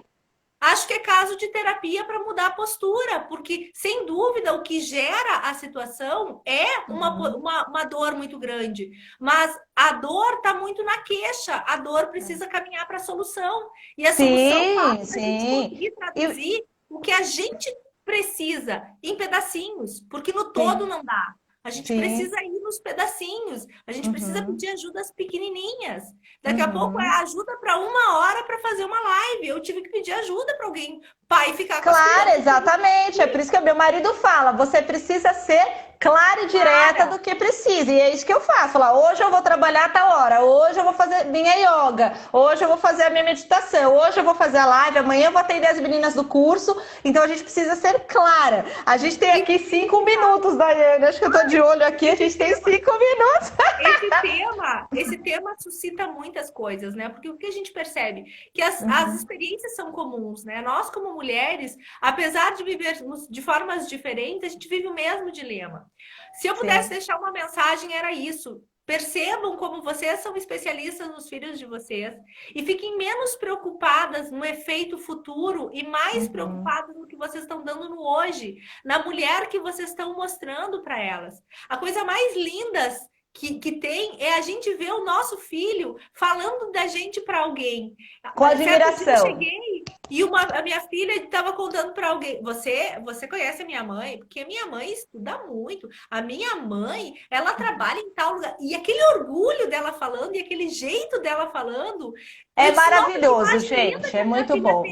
Acho que é caso de terapia para mudar a postura, porque, sem dúvida, o que gera a situação é uma dor muito grande. Mas a dor está muito na queixa, a dor precisa caminhar para a solução. E a solução passa a gente conseguir traduzir o que a gente precisa em pedacinhos, porque no todo não dá. A gente precisa ir nos pedacinhos. A gente precisa pedir ajudas pequenininhas. Daqui a pouco é ajuda para 1 hora para fazer uma live. Eu tive que pedir ajuda para alguém, pai, ficar com Claro, exatamente. É por isso que meu marido fala, você precisa ser clara e direta do que precisa. E é isso que eu faço. Lá, hoje eu vou trabalhar a tal hora. Hoje eu vou fazer minha yoga. Hoje eu vou fazer a minha meditação. Hoje eu vou fazer a live. Amanhã eu vou atender as meninas do curso. Então a gente precisa ser clara. A gente tem aqui 5 minutos, Daiane. Acho que eu tô de olho aqui. A gente tem 5 minutos. Esse tema suscita muitas coisas, né? Porque o que a gente percebe? Que as experiências são comuns, né? Nós, como mulheres, apesar de viver de formas diferentes, a gente vive o mesmo dilema. Se eu pudesse deixar uma mensagem, era isso. Percebam como vocês são especialistas nos filhos de vocês e fiquem menos preocupadas no efeito futuro e mais preocupadas no que vocês estão dando no hoje, na mulher que vocês estão mostrando para elas. A coisa mais linda que tem é a gente ver o nosso filho falando da gente para alguém. Com admiração. Eu cheguei e a minha filha estava contando para alguém. Você conhece a minha mãe? Porque a minha mãe estuda muito. A minha mãe, ela trabalha em tal lugar. E aquele orgulho dela falando e aquele jeito dela falando... É maravilhoso, gente. É muito bom.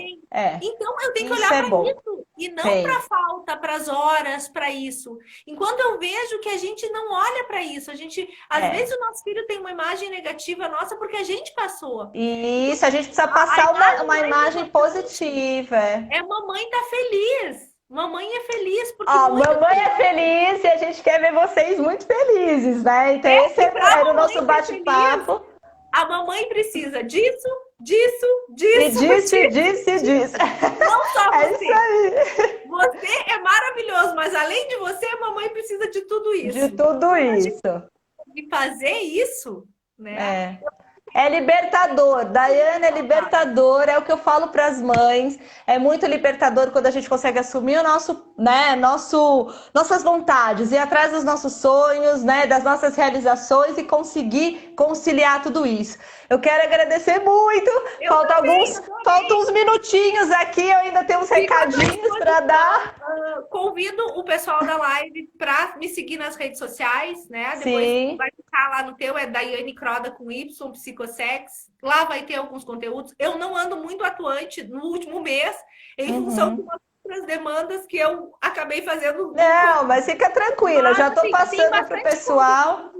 Então, eu tenho que olhar para isso. E não para a falta, para as horas, para isso. Enquanto eu vejo que a gente não olha para isso. Às vezes o nosso filho tem uma imagem negativa nossa porque a gente passou. Isso, a gente precisa passar uma imagem positiva. Mamãe tá feliz. Mamãe é feliz porque mamãe é feliz e a gente quer ver vocês muito felizes, né? Então esse era o nosso bate-papo. A mamãe precisa disso, disso. Não só você. Isso aí. Você é maravilhoso, mas além de você, a mamãe precisa de tudo isso. De tudo isso. E fazer isso, né? É libertador, Daiane, é libertador, é o que eu falo para as mães. É muito libertador quando a gente consegue assumir nossas vontades, ir atrás dos nossos sonhos, né, das nossas realizações e conseguir conciliar tudo isso. Eu quero agradecer muito. Faltam uns minutinhos aqui, eu ainda tenho uns recadinhos para dar. Convido o pessoal da live para me seguir nas redes sociais, né? Depois vai ficar lá no teu, é Daiane Croda com Y, Psicosex. Lá vai ter alguns conteúdos. Eu não ando muito atuante no último mês, em função de outras demandas que eu acabei fazendo. Não, mas fica tranquila, já estou passando para o pessoal.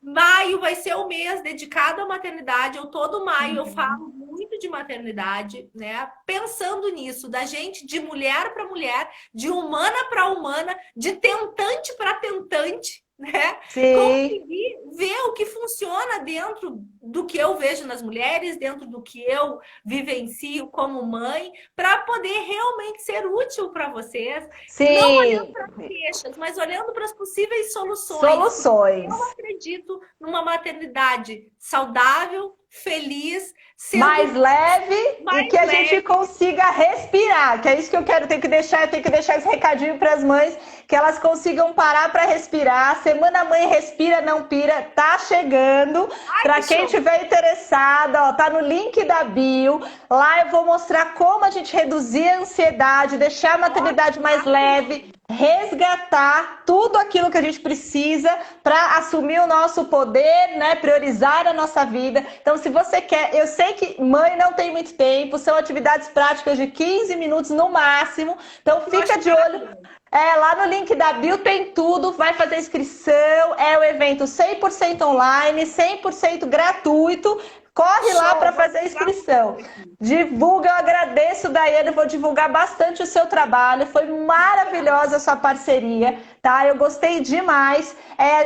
Maio vai ser o mês dedicado à maternidade. Todo maio eu falo muito de maternidade, né? Pensando nisso, da gente de mulher para mulher, de humana para humana, de tentante para tentante, né? Conseguir ver o que funciona dentro do que eu vejo nas mulheres, dentro do que eu vivencio como mãe, para poder realmente ser útil para vocês. Não olhando para as queixas, mas olhando para as possíveis soluções. Eu acredito numa maternidade saudável, feliz, mais leve e que a gente consiga respirar, que é isso que eu quero. Eu tenho que deixar esse recadinho para as mães, que elas consigam parar para respirar. Semana Mãe Respira Não Pira tá chegando. Para quem tiver interessado, tá no link da bio. Lá eu vou mostrar como a gente reduzir a ansiedade, deixar a maternidade mais leve, resgatar tudo aquilo que a gente precisa para assumir o nosso poder, né? Priorizar a nossa vida. Então, se você quer, eu sei que mãe não tem muito tempo, são atividades práticas de 15 minutos no máximo. Então, fica de olho. Lá no link da bio tem tudo, vai fazer inscrição, é um evento 100% online, 100% gratuito. Corre lá para fazer a inscrição. Divulga, eu agradeço, Daiane, vou divulgar bastante o seu trabalho. Foi maravilhosa a sua parceria. tá? Eu gostei demais.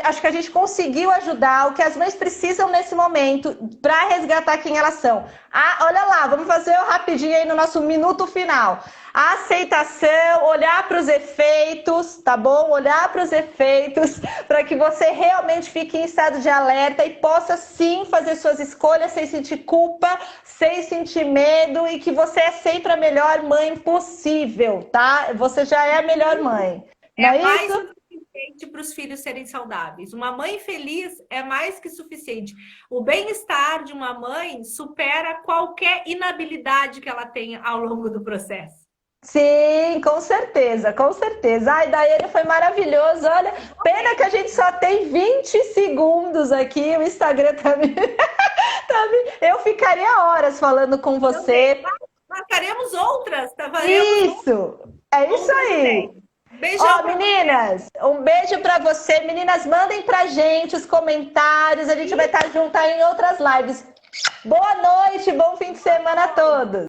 Acho que a gente conseguiu ajudar o que as mães precisam nesse momento para resgatar quem elas são. Olha lá, vamos fazer rapidinho aí no nosso minuto final. A aceitação, olhar para os efeitos, tá bom? Olhar para os efeitos para que você realmente fique em estado de alerta e possa sim fazer suas escolhas sem sentir culpa, sem sentir medo e que você é sempre a melhor mãe possível, tá? Você já é a melhor mãe. Não é mais isso? que suficiente para os filhos serem saudáveis. Uma mãe feliz é mais que suficiente. O bem-estar de uma mãe supera qualquer inabilidade que ela tenha ao longo do processo. Sim, com certeza, com certeza. Ai, Daiane, foi maravilhoso. Olha, pena que a gente só tem 20 segundos aqui. O Instagram também. Eu ficaria horas falando com você. Marcaremos outras, tá? Isso, é isso aí. Beijão. Ó, meninas, um beijo pra você. Meninas, mandem pra gente os comentários. A gente vai estar junto aí em outras lives. Boa noite, bom fim de semana a todos.